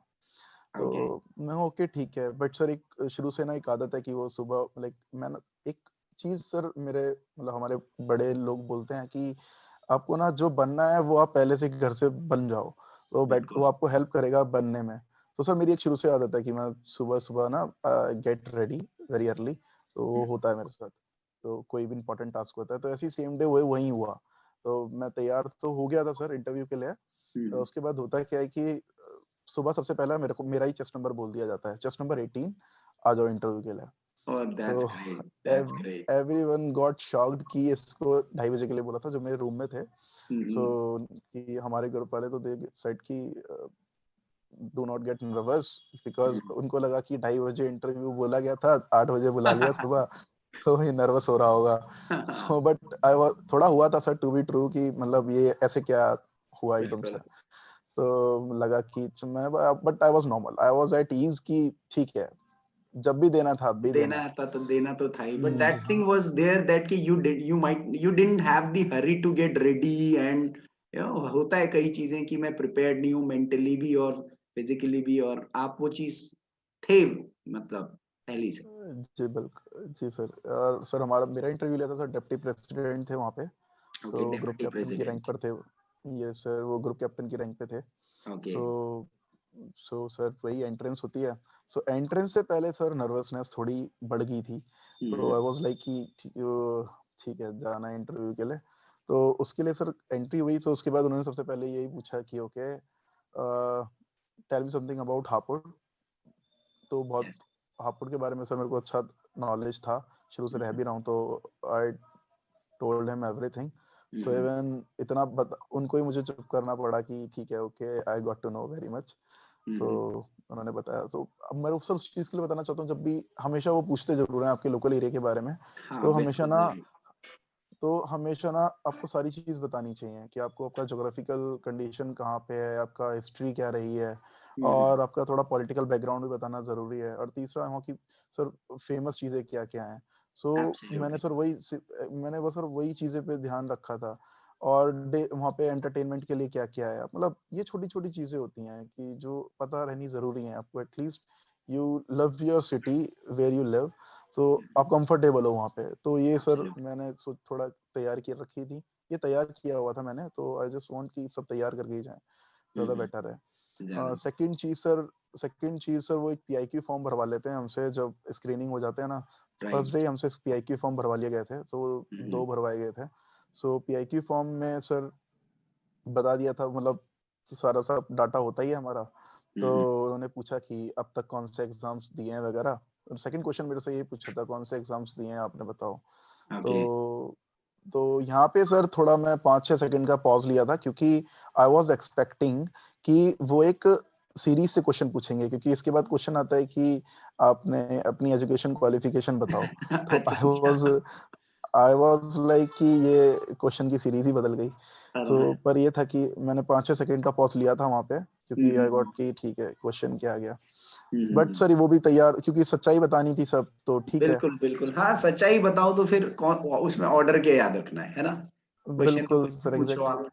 तो ओके मैं ओके ठीक है, बट सर एक शुरू से ना एक आदत है कि वो सुबह लाइक मैं ना एक चीज सर, मेरे मतलब हमारे बड़े लोग बोलते हैं कि आपको ना जो बनना है वो आप पहले से घर से बन जाओ, तो वो बिल्कुल। आपको हेल्प करेगा बनने में। तो सर मेरी एक शुरू से आदत है कि मैं सुबह-सुबह ना गेट रेडी वेरी अर्ली, तो वो होता है मेरे साथ। तो कोई भी इम्पोर्टेंट टास्क होता है तो ऐसे ही सेम डे वो वही हुआ। तो मैं तैयार तो हो गया था सर इंटरव्यू के लिए। तो हम्म। उसके बाद होता क्या है कि सुबह सबसे पहले मेरे को मेरा ही चेस्ट नंबर बोल दिया जाता है, चेस्ट नंबर 18 आ जाओ इंटरव्यू के लिए। और दैट्स तो ग्रेट, दैट्स एव ग्रेट। एवरीवन गॉट शॉक्ड कि इसको 2:30 बजे के लिए बोला था जो मेरे रूम में थे। सो हम्म। कि हमारे ग्रुप वाले तो दे सेड कि do not gate nervous, because उनको लगा कि 2:30 बजे इंटरव्यू बोला गया था, 8 बजे बुला लिया सुबह, तो ये नर्वस हो रहा होगा। सो बट आई वाज थोड़ा हुआ था सर टू बी ट्रू कि मतलब ये ऐसे क्या हुआ एकदम से। बिल्कुल। तो लगा कि मैं but I was normal, I was at ease कि ठीक है, जब भी देना था अब भी देना है। देना तो था ही, बट जी। That thing was there that कि you didn't have the hurry to get ready and होता है कई चीजें कि मैं प्रिपेयर्ड नहीं हूँ मेंटली भी और फिजिकली भी, और आप वो चीज थे मतलब पहले से। जी बिल्कुल जी सर। और सर हमारा मेरा इंटरव्यू लिया था सर, डिप्टी प्रेसिडेंट थे वहाँ पे। Okay, so group deputy captain की रैंक प्रेसिडेंट। पर थे। ये सर वो ग्रुप कैप्टन की रैंक पे थे। ओके। सो सर वही एंट्रेंस होती है। सो एंट्रेंस से पहले सर नर्वसनेस थोड़ी बढ़ गई थी। तो आई वाज लाइक कि ठीक है जाना है इंटरव्यू के लिए। तो उसके लिए सर एंट्री हुई, तो उसके बाद उन्होंने सबसे पहले यही पूछा कि okay tell me something about Hapur. तो बहुत यस। हापुड़ के बारे में सर मेरे को अच्छा नॉलेज था, शुरू से रह भी रहा हूँ, तो I told him everything. So even उनको ही मुझे चुप करना पड़ा कि ठीक है okay I got to know very much. So उन्होंने बताया। तो अब मैं सर उस चीज़ के लिए बताना चाहता हूँ, जब भी हमेशा वो पूछते जरूर हैं आपके लोकल एरिया के बारे में। हाँ तो हमेशा बिल्कुल ना जरूर। आपको सारी चीज़ बतानी चाहिए कि आपको आपका ज्योग्राफिकल कंडीशन कहाँ पे है, आपका हिस्ट्री क्या रही है, और आपका थोड़ा पॉलिटिकल बैकग्राउंड भी बताना ज़रूरी है, और तीसरा वहाँ की सर फेमस चीज़ें क्या-क्या हैं। सो मैंने एब्सोल्युटली। सर मैंने वो सर वही चीज़ें पे ध्यान रखा था। और डे वहाँ पे एंटरटेनमेंट के लिए क्या-क्या है, मतलब ये छोटी-छोटी चीज़ें होती हैं कि जो पता रहनी ज़रूरी है आपको। At least you love your city where you live, तो आप कंफर्टेबल हो वहाँ पे। तो ये सर एब्सोल्युटली। मैंने थोड़ा तैयार की रखी थी। ये तैयार किया हुआ था मैंने, तो आई जस्ट वांट कि सब तैयार करके ही जाएँ, ज़्यादा बेटर है। जरूर। सेकंड चीज़ सर वो एक पीआईक्यू फॉर्म भरवा लेते हैं हमसे जब स्क्रीनिंग हो जाते हैं ना। First day right. हमसे पीआईक्यू फॉर्म भरवा लिए गए थे, तो 2 भरवाए गए थे। सो पीआईक्यू फॉर्म में सर बता दिया था, मतलब सारा सब डाटा होता ही है हमारा। तो उन्होंने पूछा कि अब तक कौन से एग्ज़ाम्स दिए हैं वगैरह। सेकंड क्वेश्चन मेरे से यही पूछा था, कौन से एग्ज़ाम्स दिए हैं आपने बताओ। ओके। तो यहाँ पे सर थोड़ा मैं 5-6 सेकंड का पॉज़ लिया था, क्योंकि आई वाज़ एक्सपेक्टिंग कि वो एक सीरीज़ से क्वेश्चन पूछेंगे, क्योंकि इसके बाद क्वेश्चन आता है कि आपने अपनी एजुकेशन क्वालिफ़िकेशन बताओ। तो अच्छा अच्छा। आई वाज़ लाइक कि ये क्वेश्चन की सीरीज़ ही बदल गई। तो हाँ। पर ये था कि मैंने 5-6 सेकंड का पॉज़ लिया था वहाँ पे, क्योंकि आई गॉट कि ठीक है क्वेश्चन क्या आ गया। बट सर वो भी तैयार, क्योंकि सच्चाई बतानी थी सब, तो ठीक है। बिल्कुल बिल्कुल, हाँ सच्चाई बताओ तो फिर कौन उसमें ऑर्डर क्या याद रखना है ना? क्वेश्चन तो बिल्कुल कुछ भी सर, पूछो एग्ज़ैक्टली। आप।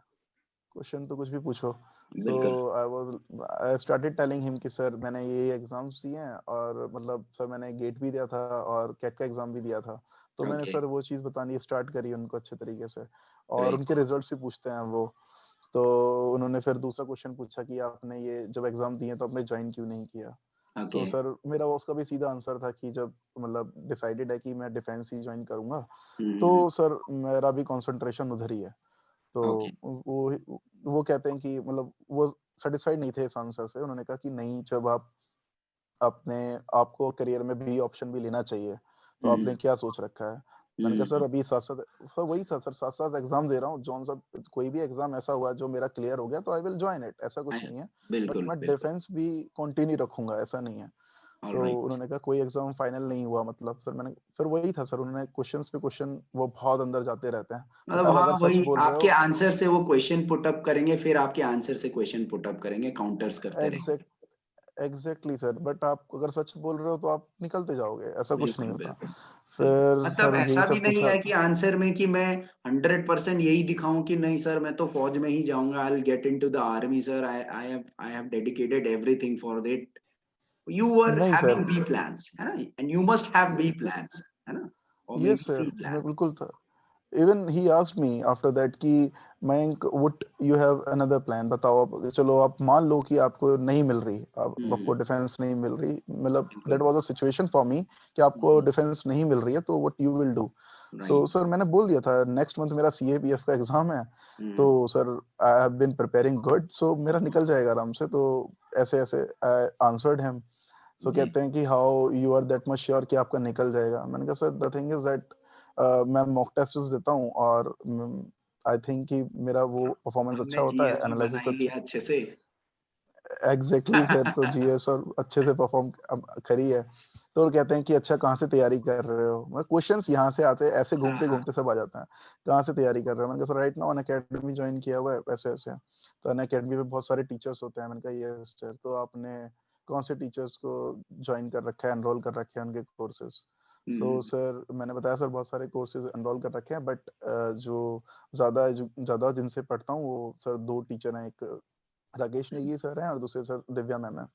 क्वेश्चन तो कुछ भी पूछो। सो बिल्कुल। आई स्टार्टेड टेलिंग हिम कि सर मैंने ये एग्ज़ाम्स दिए हैं, और मतलब सर मैंने गेट भी दिया था और कैट का एग्ज़ाम भी दिया था। तो मैंने ओके। सर वो चीज़ बतानी स्टार्ट करी उनको अच्छे तरीके से, और उनके ग्रेट। रिज़ल्ट्स भी पूछते हैं वो। तो उन्होंने फिर दूसरा क्वेश्चन पूछा कि आपने ये जब एग्ज़ाम दिए तो आपने जॉइन क्यों नहीं किया? ओके। तो सर मेरा उसका भी सीधा आंसर था कि जब मतलब डिसाइडेड है कि मैं डिफेंस ही जॉइन करूँगा, तो सर मेरा भी कंसंट्रेशन उधर ही है। तो ओके। वो कहते हैं कि मतलब वो सैटिस्फाइड नहीं थे इस आंसर से। उन्होंने कहा कि नहीं, जब अपने आपको करियर में बी ऑप्शन भी लेना चाहिए, तो आपने क्या सोच रखा है? मैंने कहा सर अभी साथ-साथ, सर वही था सर, साथ-साथ एग्ज़ाम दे रहा हूँ, जौन-सा कोई भी एग्ज़ाम ऐसा हुआ जो मेरा क्लियर हो गया तो आई विल जॉइन इट, ऐसा कुछ नहीं है। बट बिल्कुल मैं बिल्कुल। डिफेंस भी कंटिन्यू रखूँगा, ऐसा नहीं है। तो ऑलराइट। उन्होंने कहा कोई एग्ज़ाम फाइनल नहीं हुआ मतलब। सर मैंने फिर वही था सर, उन्होंने क्वेश्चन्स पे क्वेश्चन वो बहुत अंदर जाते रहते हैं। मतलब बट आप हाँ अगर सच वही बोल रहे आपके हो, आंसर से वो क्वेश्चन पुट अप करेंगे, फिर आपके आंसर से क्वेश्चन पुट अप करेंगे, काउंटर्स करते रहेंगे। एग्ज़ैक्ट एग्ज़ैक्टली सर, बट आप अगर सच बोल रहे हो तो आप निकलते जाओगे, ऐसा कुछ नहीं बिल्कुल होता। बिल्कुल। बिल्कुल फिर मतलब सर यही ऐसा भी सब नहीं पूछा। है कि आंसर में कि मैं 100% यही दिखाऊं कि नहीं सर मैं तो फौज में ही जाऊंगा, I will get into the army sir, I have dedicated everything for that. You were नहीं सर, हैविंग बी प्लान्स है ना, and you must have be plans है ना, और may yes B C sir, मैं प्लान। बिल्कुल था। Even he asked me after that कि Mayank would you have another plan, बताओ आप, चलो आप मान लो कि आपको नहीं मिल रही, आपको डिफेंस नहीं मिल रही, मतलब बिल्कुल। That was a situation for me कि आपको डिफेंस नहीं मिल रही है, तो what you will do. So right. Sir मैंने बोल दिया था नेक्स्ट मंथ मेरा सीएपीएफ का एग्जाम है, तो sir I have been preparing good, so मेरा निकल जाएगा आराम से। तो ऐसे ऐसे आई आंसर्ड हिम। सो जी। कहते हैं कि how you are that much sure कि आपका निकल जाएगा। मैंने कहा sir the thing is that मैं मॉक टेस्ट देता हूँ और आई थिंक कि मेरा वो परफॉर्मेंस अच्छा हमने होता है, जीएस भी बना एनालिसिस ही अच्छा। लिया अच्छे से। एग्जैक्टली सर, तो जीएस और अच्छे से परफॉर्म करी है। तो वो कहते हैं कि अच्छा कहाँ से तैयारी कर रहे हो, मतलब क्वेश्चंस यहाँ से आते हैं, ऐसे हाँ, घूमते हाँ। घूमते सब आ जाते हैं, कहाँ से तैयारी कर रहे हो। मैंने कहा सर राइट नाउ अन अकेडमी ज्वाइन किया हुआ है, ऐसे ऐसे। तो अन अकेडमी में बहुत सारे टीचर्स होते हैं। मैंने कहा ये सर, तो आपने कौन से टीचर्स को ज्वाइन कर रखा है, एनरोल कर रखे हैं उनके कोर्सेज। सो हम्म। सर मैंने बताया सर बहुत सारे कोर्सेज एनरोल कर रखे हैं, बट जो ज्यादा जिनसे पढ़ता हूँ वो सर दो टीचर हैं, एक राकेश नेगी सर हैं और दूसरे सर दिव्या मैम है।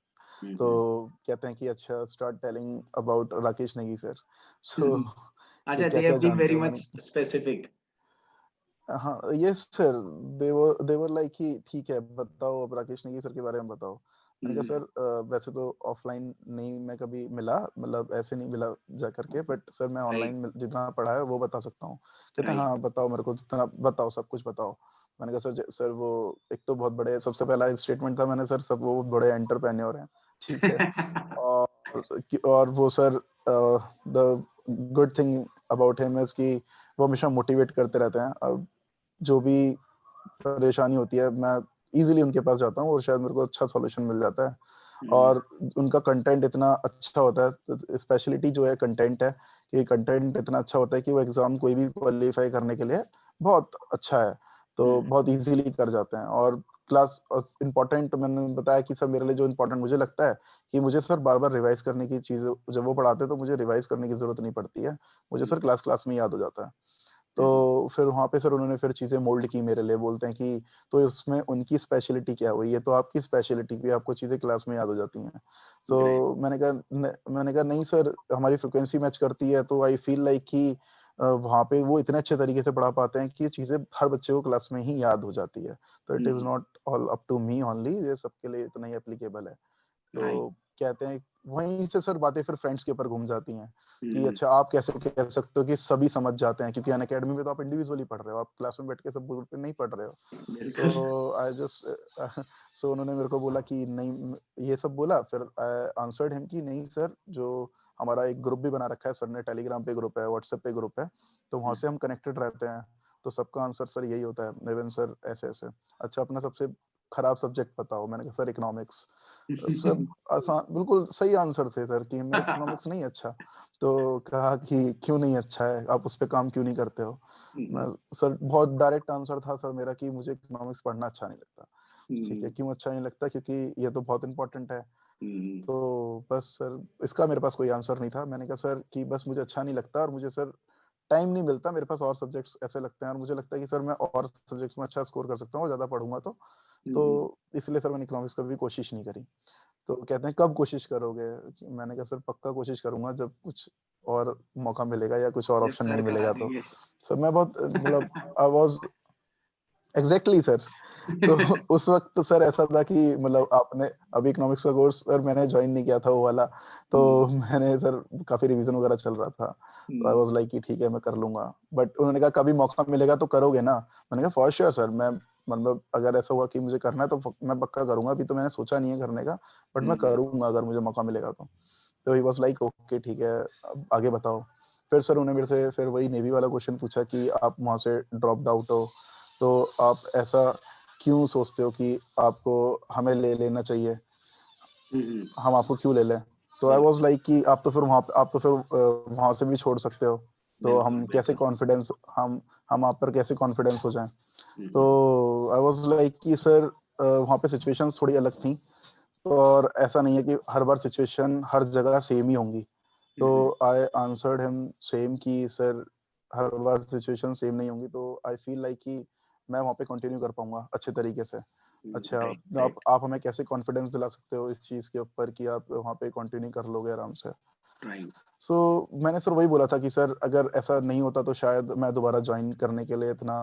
तो हम्म। कहते हैं कि अच्छा start telling about Rakesh Negi sir. So hmm. कि अच्छा, क्या दे क्या हैव बीन जानते वेरी हो। मच मैंने स्पेसिफिक। हाँ yes sir, they were like कि ठीक है बताओ अब राकेश नेगी सर के बारे में बताओ। मैंने कहा सर वैसे तो ऑफलाइन नहीं मैं कभी मिला, मतलब ऐसे नहीं मिला जा करके, बट सर मैं राइट। ऑनलाइन जितना पढ़ा है वो बता सकता हूँ। कहते हैं राइट। हाँ बताओ मेरे को जितना बताओ, सब कुछ बताओ। मैंने कहा सर वो एक तो बहुत बड़े, सबसे पहला स्टेटमेंट था मैंने सर, सब वो बड़े एंटरप्रेन्योर हैं, ठीक है। और वो sir the good thing about him is कि वो हमेशा मोटिवेट करते रहते हैं, और जो भी परेशानी होती है मैं इजीली उनके पास जाता हूँ और शायद मेरे को अच्छा सॉल्यूशन मिल जाता है। और उनका कंटेंट इतना अच्छा होता है, स्पेशलिटी जो है कंटेंट है, कि कंटेंट इतना अच्छा होता है कि वो एग्जाम कोई भी क्वालिफाई करने के लिए बहुत अच्छा है, तो बहुत इजीली कर जाते हैं। और क्लास इंपॉर्टेंट मैंने बताया कि सर मेरे लिए जो इंपॉर्टेंट मुझे लगता है कि मुझे सर बार बार रिवाइज करने की चीज, जब वो पढ़ाते हैं तो मुझे रिवाइज करने की जरूरत नहीं पड़ती है, मुझे सर क्लास क्लास में याद हो जाता है। तो फिर वहाँ पे सर उन्होंने फिर चीज़ें मोल्ड की मेरे लिए, बोलते हैं कि तो उसमें उनकी स्पेशलिटी क्या हुई, ये तो आपकी स्पेशलिटी भी, आपको चीज़ें क्लास में याद हो जाती हैं। ग्रेट। तो मैंने कहा नहीं सर, हमारी फ्रिक्वेंसी मैच करती है, तो आई फील लाइक कि वहाँ पे वो इतने अच्छे तरीके से पढ़ा पाते हैं कि ये चीज़ें हर बच्चे को क्लास में ही याद हो जाती है। तो it is not all up to me only, ये सबके लिए इतना ही एप्लीकेबल है। राइट। तो कहते हैं वहीं से सर बातें फिर फ्रेंड्स के ऊपर घूम जाती हैं कि अच्छा आप कैसे कह सकते हो कि सभी समझ जाते हैं, क्योंकि अन अकेडमी में तो आप इंडिविजुअली पढ़ रहे हो, आप क्लास में बैठ के सब ग्रुप पे नहीं पढ़ रहे हो। बिल्कुल। सो आई जस्ट सो उन्होंने मेरे को बोला कि नहीं, ये सब बोला, फिर आई आंसर्ड हिम कि नहीं सर, जो हमारा एक ग्रुप भी बना रखा है सर ने, टेलीग्राम पे ग्रुप है, व्हाट्सएप पे ग्रुप है, तो वहां से हम कनेक्टेड रहते हैं, तो सबका आंसर सर यही होता है, नेवन सर ऐसे ऐसे। अच्छा अपना सबसे खराब सब्जेक्ट बताओ। मैंने कहा सर इकोनॉमिक्स। सब आसान, बिल्कुल सही आंसर थे सर कि मेरा इकोनॉमिक्स नहीं अच्छा। तो कहा कि क्यों नहीं अच्छा है, आप उस पे काम क्यों नहीं करते हो। मैं सर बहुत डायरेक्ट आंसर था सर मेरा कि मुझे इकोनॉमिक्स पढ़ना अच्छा नहीं लगता। ठीक है, क्यों अच्छा नहीं लगता, क्योंकि ये तो बहुत इंपॉर्टेंट है। तो बस सर इसका मेरे पास कोई आंसर नहीं था। मैंने कहा सर कि बस मुझे अच्छा नहीं लगता, और मुझे सर टाइम नहीं मिलता, मेरे पास और सब्जेक्ट्स ऐसे लगते हैं, और मुझे लगता है कि सर मैं और सब्जेक्ट्स में अच्छा स्कोर कर सकता हूँ और ज्यादा पढ़ूंगा तो इसलिए सर मैंने इकोनॉमिक्स कभी कोशिश नहीं करी। तो कहते हैं कब कोशिश करोगे। मैंने कहा सर पक्का कोशिश करूंगा जब कुछ और मौका मिलेगा या कुछ और जब ऑप्शन सर नहीं करा मिलेगा तो। देंगे। सर मैं बहुत मतलब आई वाज एग्जैक्टली सर। तो उस वक्त तो सर ऐसा था कि मतलब आपने अभी इकोनॉमिक्स का कोर्स सर मैंने ज्वाइन नहीं किया था वो वाला, तो मैंने सर काफी रिवीजन वगैरह चल रहा था, तो आई वाज लाइक कि ठीक है मैं कर लूंगा। बट उन्होंने कहा कभी मौका मिलेगा तो करोगे ना। मैंने कहा फॉर श्योर सर, मैं मतलब अगर ऐसा हुआ कि मुझे करना है तो मैं पक्का करूंगा, अभी तो मैंने सोचा नहीं है करने का, बट मैं करूंगा अगर मुझे मौका मिलेगा तो ही वाज लाइक ओके ठीक है, अब आगे बताओ। फिर सर उन्होंने मेरे से फिर वही नेवी वाला क्वेश्चन पूछा कि आप वहां से ड्रॉप आउट हो, तो आप ऐसा क्यों सोचते हो कि आपको हमें ले लेना चाहिए, हम आपको क्यों ले लें। तो आई वाज बिल्कुल। लाइक कि आप तो फिर वहां से भी छोड़ सकते हो, तो बिल्कुल। हम कैसे बिल्कुल। कॉन्फिडेंस हम आप पर कैसे कॉन्फिडेंस हो जाएं। तो आई वाज लाइक कि सर वहाँ पे सिचुएशंस थोड़ी अलग थी, और ऐसा नहीं है कि हर बार सिचुएशन हर जगह सेम ही होंगी। तो आई आंसर्ड हिम सेम कि सर हर बार सिचुएशन सेम नहीं होंगी, तो आई फील लाइक कि मैं वहाँ पे कंटिन्यू कर पाऊंगा अच्छे तरीके से। अच्छा राइट। आप राइट। आप हमें कैसे कॉन्फिडेंस दिला सकते हो इस चीज़ के ऊपर कि आप वहाँ पे कंटिन्यू कर लोगे आराम से। राइट। सो मैंने सर वही बोला था कि सर अगर ऐसा नहीं होता तो शायद मैं दोबारा ज्वाइन करने के लिए इतना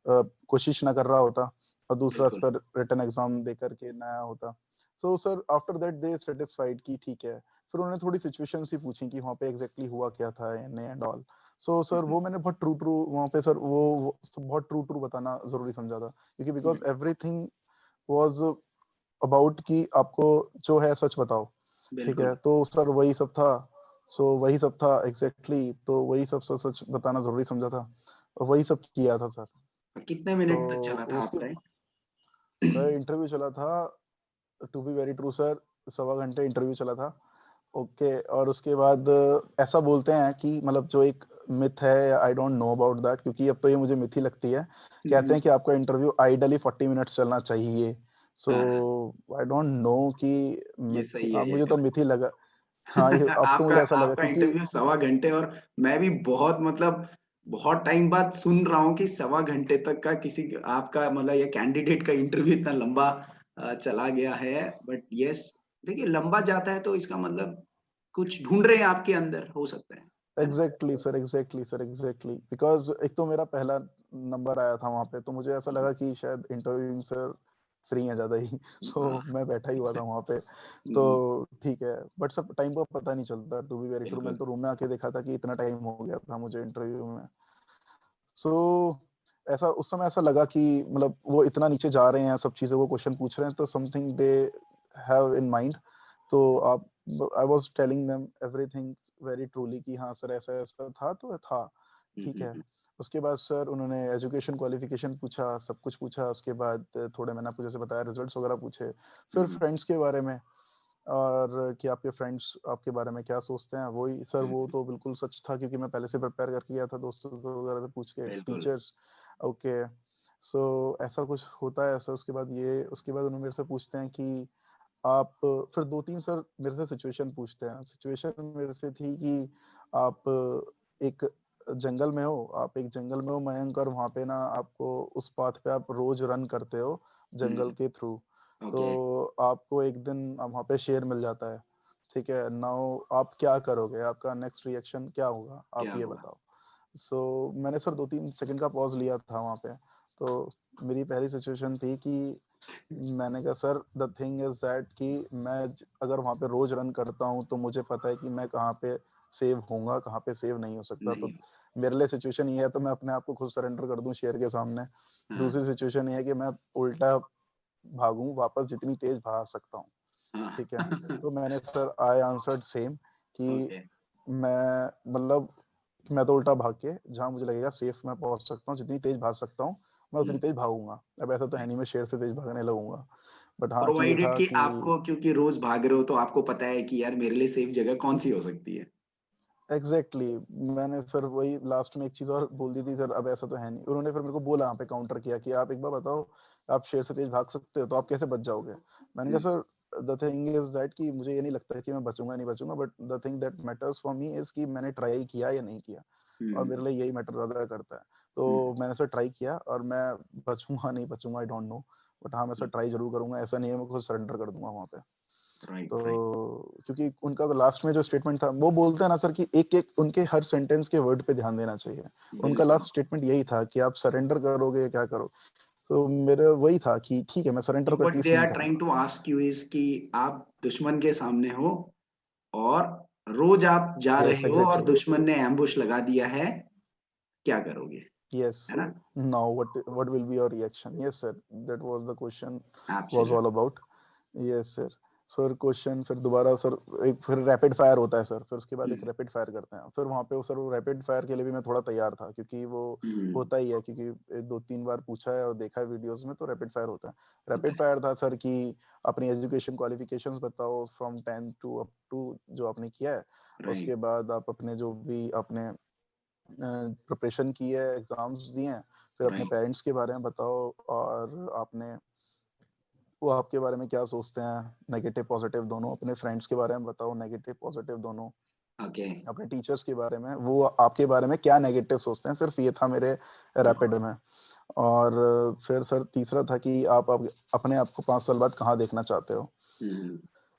कोशिश ना कर रहा होता, और दूसरा बिल्कुल। सर रिटन एग्जाम दे करके ना आया होता। So sir after that they satisfied कि ठीक है। फिर उन्होंने थोड़ी सिचुएशंस ही पूछी कि वहाँ पे एग्जैक्टली हुआ क्या था एंड ऑल। सो सर वो मैंने बहुत ट्रू ट्रू वहाँ पे सर वो सब बहुत ट्रू ट्रू बताना जरूरी समझा था, क्योंकि बिकॉज एवरीथिंग वाज अबाउट कि आपको जो है सच बताओ। ठीक बिल्कुल। है, तो सर वही सब था। सो वही सब था एग्जैक्टली, तो वही सब सच सच बताना जरूरी समझा था, और वही सब किया था सर। कितने तो मिनट तक चला था उसके आपका? सर इंटरव्यू चला था, to be very true sir, 1.25 घंटे इंटरव्यू चला था। ओके, और उसके बाद ऐसा बोलते हैं कि मतलब जो एक मिथ है, I don't know about that, क्योंकि अब तो ये मुझे मिथ ही लगती है। कहते हैं कि आपका इंटरव्यू आइडली 40 मिनट्स चलना चाहिए। सो हाँ, आई डोंट नो कि ये मिथ, सही है, ये मुझे तो गलत मिथ ही लगा। हाँ, ये अब तो आपका मुझे ऐसा लगा आपका क्योंकि इंटरव्यू 1.25 घंटे, और मैं भी बहुत मतलब बहुत टाइम बाद सुन रहा हूँ कि 1.25 घंटे तक का किसी आपका मतलब ये कैंडिडेट का इंटरव्यू इतना लंबा चला गया है। बट यस, देखिए लंबा जाता है तो इसका मतलब कुछ ढूंढ रहे हैं आपके अंदर, हो सकता है ना? Exactly sir, exactly sir, exactly because एक तो मेरा पहला नंबर आया था वहाँ पे, तो मुझे ऐसा लगा कि शायद इंटरव्यूइंग सर फ्री है ज्यादा ही। सो हाँ। मैं बैठा ही हुआ था वहाँ पे। तो हम्म, ठीक है, बट सब टाइम का पता नहीं चलता, टू बी वेरी ट्रू। मैंने बिल्कुल। तो रूम में आके देखा था कि इतना टाइम हो गया था मुझे इंटरव्यू में। सो ऐसा उस समय ऐसा लगा कि मतलब वो इतना नीचे जा रहे हैं, सब चीज़ों को क्वेश्चन पूछ रहे हैं, तो something they have in mind. तो आप I was telling them everything very truly कि हाँ सर ऐसा ऐसा था, तो था। ठीक है। हम्म। उसके बाद सर उन्होंने एजुकेशन क्वालिफिकेशन पूछा, सब कुछ पूछा। उसके बाद थोड़े मैंने आपको जैसे बताया रिजल्ट्स वगैरह पूछे। फिर हम्म, फ्रेंड्स के बारे में, और कि आपके फ्रेंड्स आपके बारे में क्या सोचते हैं। वही सर, वो हम्म, तो बिल्कुल सच था, क्योंकि मैं पहले से प्रिपेयर करके गया था दोस्तों से वगैरह से पूछ के, बिल्कुल। टीचर्स। ओके। सो ऐसा कुछ होता है ऐसा। उसके बाद उन्होंने मेरे से पूछते हैं कि आप, फिर 2-3 सर मेरे से सिचुएशन पूछते हैं। सिचुएशन मेरे से थी कि आप एक एक जंगल में हो मयंक, और वहाँ पे ना आपको उस पाथ पे आप रोज रन करते हो जंगल के थ्रू। तो ओके। आपको एक दिन वहाँ पे शेर मिल जाता है। ठीक है, नाउ आप क्या करोगे, आपका नेक्स्ट रिएक्शन क्या होगा, क्या आप ये हुआ? बताओ। सो मैंने सर 2-3 सेकंड का पॉज लिया था वहाँ पे। तो मेरी पहली सिचुएशन थी कि मैंने कहा sir the thing is that कि अगर वहाँ पे रोज रन करता हूँ तो मुझे पता है कि मैं कहाँ पे सेव होऊंगा, कहाँ पे सेव नहीं हो सकता। तो नहीं। मेरे लिए सिचुएशन ये है, तो मैं अपने आप को खुद सरेंडर कर दूं शेर के सामने। हाँ, दूसरी सिचुएशन ये है कि मैं उल्टा भागूं वापस, जितनी तेज भाग सकता हूँ। हाँ। ठीक है। तो मैंने सर आई आंसर्ड सेम कि ओके। मैं मतलब मैं तो उल्टा भाग के जहाँ मुझे लगेगा सेफ मैं पहुंच सकता हूँ, जितनी तेज भाग सकता हूँ मैं उतनी तेज भागूंगा। अब ऐसा तो है नहीं मैं शेर से तेज भागने लगूंगा, बट हाँ कि ये प्रोवाइडेड था कि कि आपको, क्योंकि रोज भाग रहे हो तो आपको पता है कि यार मेरे लिए सेफ जगह कौन सी हो सकती है। एग्जैक्टली मैंने फिर वही लास्ट में एक चीज और बोल दी थी सर, अब ऐसा तो है नहीं। उन्होंने फिर मेरे को बोला, यहाँ पे काउंटर किया कि आप एक बार बताओ, आप शेर से तेज भाग सकते हो तो आप कैसे बच जाओगे। मैंने कहा hmm, sir the thing is that कि मुझे ये नहीं लगता कि मैं बचूंगा नहीं बचूंगा, but the thing that matters for me is कि मैंने ट्राई किया या नहीं किया, और मेरे हम्म, लिए यही मैटर ज्यादा करता है। तो मैंने सर ट्राई किया, और मैं बचूंगा नहीं बचूंगा आई डोंट नो, बट हाँ मैं सर ट्राई जरूर करूंगा। ऐसा नहीं है मैं खुद सरेंडर कर दूंगा वहाँ पे। Right, right. तो क्योंकि उनका लास्ट में जो स्टेटमेंट था, वो बोलते हैं ना सर कि एक एक उनके हर सेंटेंस के वर्ड पे ध्यान देना चाहिए। उनका बिल्कुल। लास्ट स्टेटमेंट यही था कि आप सरेंडर करोगे या क्या करो। तो मेरा वही था कि ठीक है मैं सरेंडर तो व्हाट दे एटलीस्ट आर नहीं ट्राइंग करूंगा। टू आस्क यू इज कि आप दुश्मन के सामने हो, और रोज आप जा यस रहे हो और एग्जैक्टली। दुश्मन ने एम्बुश लगा दिया है, क्या करोगे? यस। है ना? Now what will be your reaction, yes sir, that was the question was absolutely. All about. Yes sir. फिर क्वेश्चन फिर दोबारा सर, एक फिर रैपिड फायर होता है सर, फिर उसके बाद एक हम्म, रैपिड फायर करते हैं। फिर वहाँ पे सर वो रैपिड फायर के लिए भी मैं थोड़ा तैयार था, क्योंकि वो होता ही है, क्योंकि 2-3 बार पूछा है और देखा है वीडियोस में, तो रैपिड फायर होता है। होता रैपिड है। फायर था सर कि अपनी एजुकेशन क्वालिफिकेशंस बताओ फ्रॉम 10 टू अप टू जो आपने किया है। राइट, उसके बाद आप अपने जो भी आपने प्रिपरेशन की है, एग्जाम्स दिए हैं, फिर अपने राइट, पेरेंट्स के बारे में बताओ, और आपने वो आपके बारे में क्या सोचते हैं, नेगेटिव पॉजिटिव दोनों। अपने फ्रेंड्स के बारे में बताओ, नेगेटिव पॉजिटिव दोनों। ओके। अपने टीचर्स के बारे में, वो आपके बारे में क्या नेगेटिव सोचते हैं। सिर्फ ये था मेरे रैपिड में। और फिर सर तीसरा था कि आप अपने आप को 5 साल बाद कहाँ देखना चाहते हो।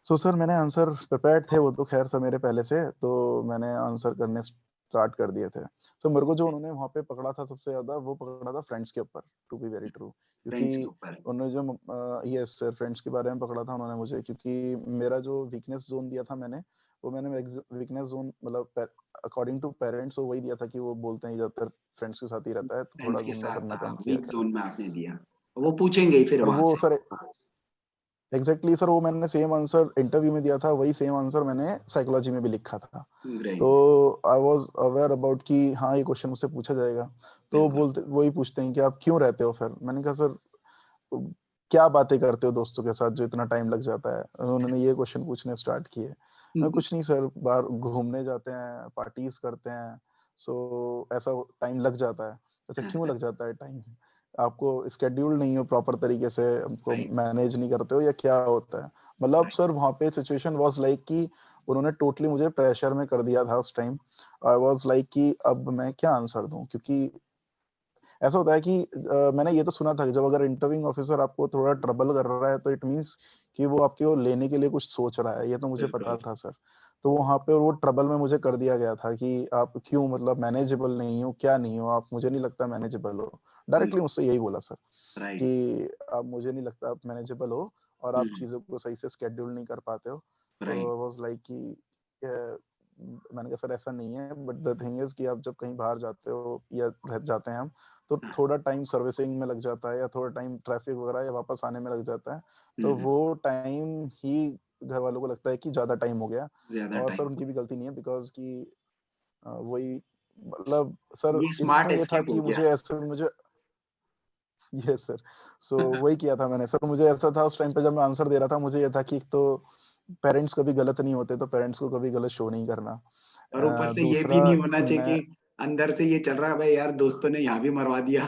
सो सर मैंने आंसर प्रिपेयर्ड थे, वो तो खैर सर मेरे पहले से, तो मैंने आंसर करने स्टार्ट कर दिए थे। तो मेरे को जो उन्होंने वहाँ पे पकड़ा था सबसे ज्यादा, वो पकड़ा था फ्रेंड्स के ऊपर, to be very true. Friends के क्योंकि ऊपर। उन्होंने जो यस सर फ्रेंड्स के बारे में पकड़ा था उन्होंने मुझे, क्योंकि मेरा जो वीकनेस जोन दिया था मैंने, वो मैंने वीकनेस जोन मतलब अकॉर्डिंग टू पेरेंट्स वो वही दिया था कि वो बोलते हैं ज्यादातर फ्रेंड्स के साथ ही रहता है, तो थोड़ा फ्रेंड्स के घूमना साथ फिरना कम किया वीक करे। जोन में आपने दिया, वो पूछेंगे ही फिर और वहां वो से। सर एग्जैक्टली सर वो मैंने सेम आंसर इंटरव्यू में दिया था, वही सेम आंसर मैंने साइकोलॉजी में भी लिखा था। तो great. I was aware about कि हाँ ये क्वेश्चन मुझसे पूछा जाएगा। तो वो बिल्कुल। बोलते वही पूछते हैं कि आप क्यों रहते हो फिर। मैंने कहा सर क्या बातें करते हो दोस्तों के साथ जो इतना टाइम लग जाता है। उन्होंने ये क्वेश्चन पूछने स्टार्ट किए। मैं कुछ नहीं सर, बाहर घूमने जाते हैं, पार्टीज करते हैं, सो ऐसा टाइम लग जाता है। अच्छा क्यों लग जाता है टाइम? आपको स्केड्यूल नहीं हो प्रॉपर तरीके से, आपको राइट। मैनेज नहीं करते हो या क्या होता है? मतलब राइट। सर वहाँ पे सिचुएशन वाज लाइक कि उन्होंने टोटली मुझे प्रेशर में कर दिया था उस टाइम। आई वाज लाइक कि अब मैं क्या आंसर दूं, क्योंकि ऐसा होता है कि मैंने ये तो सुना था कि जब अगर इंटरव्यूइंग ऑफिसर आपको थोड़ा ट्रबल कर रहा है तो इट मींस कि वो आपकी ओर लेने के लिए कुछ सोच रहा है, ये तो मुझे पता बिल्कुल। था सर। तो वहाँ पे वो ट्रबल में मुझे कर दिया गया था कि आप क्यों मतलब मैनेजेबल नहीं हो, क्या नहीं हो आप, मुझे नहीं लगता मैनेजेबल हो। डायरेक्टली मुझसे यही बोला सर राइट। कि आप मुझे नहीं लगता आप मैनेजेबल हो और आप चीज़ों को सही से स्केड्यूल नहीं कर पाते हो। राइट। तो वाज लाइक कि मैंने कहा सर ऐसा नहीं है, बट द थिंग इज कि आप जब कहीं बाहर जाते हो या घर जाते हैं हम, तो थोड़ा टाइम सर्विसिंग में लग जाता है या थोड़ा टाइम ट्रैफिक वगैरह या वापस आने में लग जाता है। तो वो टाइम ही घर वालों को लगता है कि ज़्यादा टाइम हो गया। ज्यादा और सर टाइम। उनकी भी गलती नहीं है, बिकॉज़ कि वही मतलब सर ये इसमें स्मार्ट ये था एस्केप हो कि गया। मुझे ऐसे मुझे यस सर। सो वही किया था मैंने सर। मुझे ऐसा था उस टाइम पे जब मैं आंसर दे रहा था, मुझे ये था कि एक तो पेरेंट्स कभी गलत नहीं होते, तो पेरेंट्स को कभी गलत शो नहीं करना। और ऊपर से ये भी दूसरा नहीं होना चाहिए मैं कि अंदर से ये चल रहा है भाई यार दोस्तों ने यहाँ भी मरवा दिया।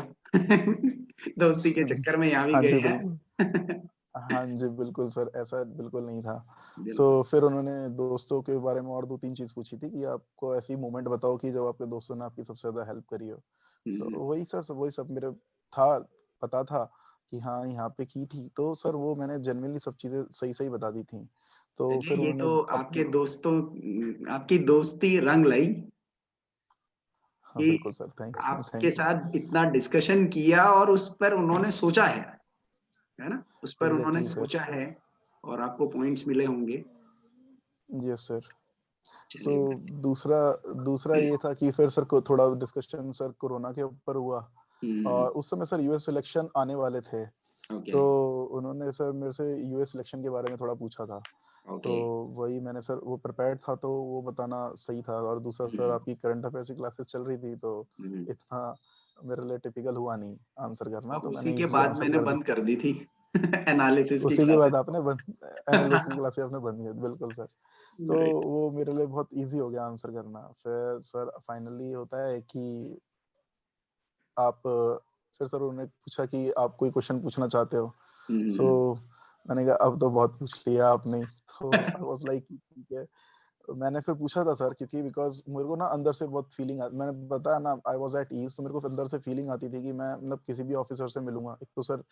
दोस्ती के चक्कर में यहाँ भी हाँ गए जी बिल्कुल। हैं। हाँ जी बिल्कुल सर, ऐसा बिल्कुल नहीं था। सो बिल्कुल। फिर उन्होंने दोस्तों के बारे में और 2-3 चीज़ पूछी थी कि आपको ऐसी मोमेंट बताओ कि जब आपके दोस्तों ने आपकी सबसे ज़्यादा हेल्प करी हो। सो हम्म, वही सर, सब वही सब मेरे था, पता था कि हाँ, यहाँ पे की थी। तो सर वो मैंने जेनुइनली सब चीज़ें सही-सही बता दी थी। तो चलिए फिर ये उन्होंने तो आपके अब दोस्तों आपकी दोस्ती रंग लाई हाँ, बिल्कुल कि सर, आपके थैंक यू। साथ इतना डिस्कशन किया और उस पर उन्होंने सोचा है ना? उस पर उन्होंने एग्ज़ैक्टली सर। सोचा है और आपको पॉइंट्स मिले होंगे। Yes sir. सो चलिए दूसरा दूसरा बढ़िया। ये था कि फिर सर को थोड़ा डिस्कशन सर कोरोना के ऊपर हुआ। हुँ, उस समय सर यूएस सिलेक्शन आने वाले थे। ओके, तो उन्होंने सर मेरे से यूएस सिलेक्शन के बारे में थोड़ा पूछा था। तो ओके। वही मैंने सर वो प्रिपेयर्ड था, तो वो बताना सही था। और दूसरा सर हुँ, आपकी करंट अफेयर्स की क्लासेस चल रही थी, तो हुँ। इतना मेरे लिए टिपिकल हुआ नहीं आंसर करना, और तो उसी मैंने के इज़िली बाद आंसर मैंने कर बंद दिया। कर दी थी एनालिसिस की उसी के बाद क्लासेस। आपने बंद एनालिसिस की क्लासेस आपने बंद कर दी, बिल्कुल सर। तो ग्रेट। वो मेरे लिए बहुत ईज़ी हो गया आंसर करना। फिर सर फाइनली होता है कि आप फिर सर उन्होंने पूछा कि आप कोई क्वेश्चन पूछना चाहते हो? हुँ, सो हुँ, मैंने कहा अब तो बहुत पूछ लिया आपने। तो आई वाज़ लाइक ठीक है। मैंने फिर पूछा था सर, क्योंकि बिकॉज़ मेरे को ना अंदर से बहुत फीलिंग मैंने बताया ना आई वाज़ एट ईज़, तो मेरे को अंदर से फीलिंग आती थी कि मैं मतलब किसी भी ऑफिसर से मिलूँगा। एक तो सर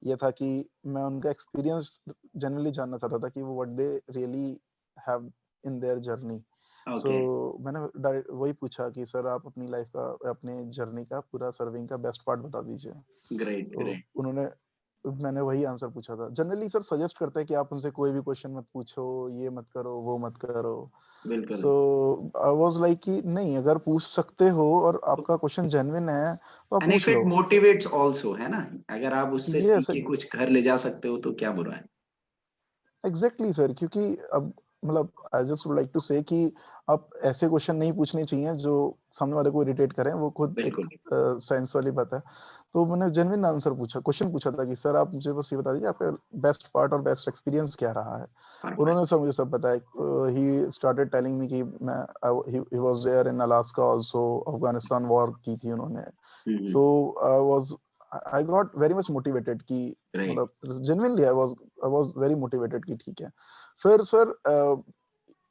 ये था कि मैं उनका एक्सपीरियंस जेन्युइनली जानना चाहता था कि वो what they really have in their journey. So okay, मैंने डायरेक्ट वही पूछा कि सर आप अपनी लाइफ का, अपने जर्नी का पूरा सर्विंग का बेस्ट पार्ट बता दीजिए। ग्रेट, तो ग्रेट। उन्होंने मैंने वही आंसर पूछा था। जनरली सर सजेस्ट करते हैं कि आप उनसे कोई भी क्वेश्चन मत पूछो, ये मत करो, वो मत करो। बिल्कुल। सो आई वाज़ लाइक कि नहीं, अगर पूछ सकते हो और आपका क्वेश्चन जेन्युइन है, तो आप एंड पूछ if it low. Motivates also है ना? अगर आप उससे ये सीख के कुछ घर ले जा सकते हो तो क्या बुरा है? एग्जैक्टली सर, क्योंकि अब मतलब I just would like to say कि आप ऐसे क्वेश्चन नहीं पूछने चाहिए जो सामने वाले को इरिटेट करें, वो खुद एक बिल्कुल। साइंस वाली बात है। तो मैंने जेन्युइन आंसर पूछा, क्वेश्चन पूछा था कि सर आप मुझे बस ये बता दीजिए आपका बेस्ट पार्ट और बेस्ट एक्सपीरियंस क्या रहा है। उन्होंने परफेक्ट। सर मुझे सब बताया। ही स्टार्टेड टेलिंग मी कि मैं ही was there in Alaska also, Afghanistan war की थी उन्होंने। हुँ, हुँ। तो I got very much motivated कि ग्रेट। मतलब genuinely I was very motivated कि ठीक है। फिर सर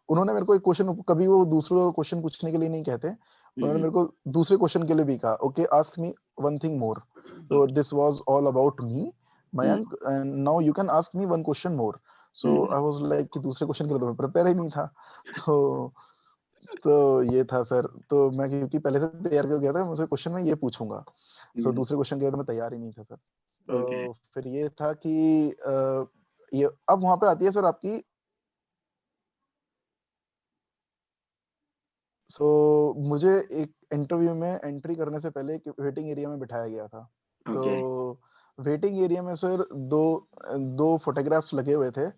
उन्होंने मेरे को एक क्वेश्चन, कभी वो दूसरा क्वेश्चन पूछने के लिए नहीं कहते, हुँ, उन्होंने हुँ। मेरे को दूसरे क्वेश्चन के लिए भी कहा, okay ask me one thing more. तो okay. This was all about me hmm, Mayank, and now you can ask me one question more. So I was like कि दूसरे क्वेश्चन के लिए तो मैं प्रिपेयर ही नहीं था। तो ये था सर। तो मैं क्योंकि पहले से तैयार करके गया था, मुझसे क्वेश्चन में ये पूछूंगा, सो दूसरे क्वेश्चन के लिए तो मैं तैयार ही नहीं था सर। ओके तो फिर ये था कि ये अब वहां पे आती है सर आपकी। सो मुझे एक इंटरव्यू में एंट्री करने से पहले एक वेटिंग एरिया में बिठाया गया था। ओके तो वेटिंग एरिया में सर दो दो फोटोग्राफ्स लगे हुए थे।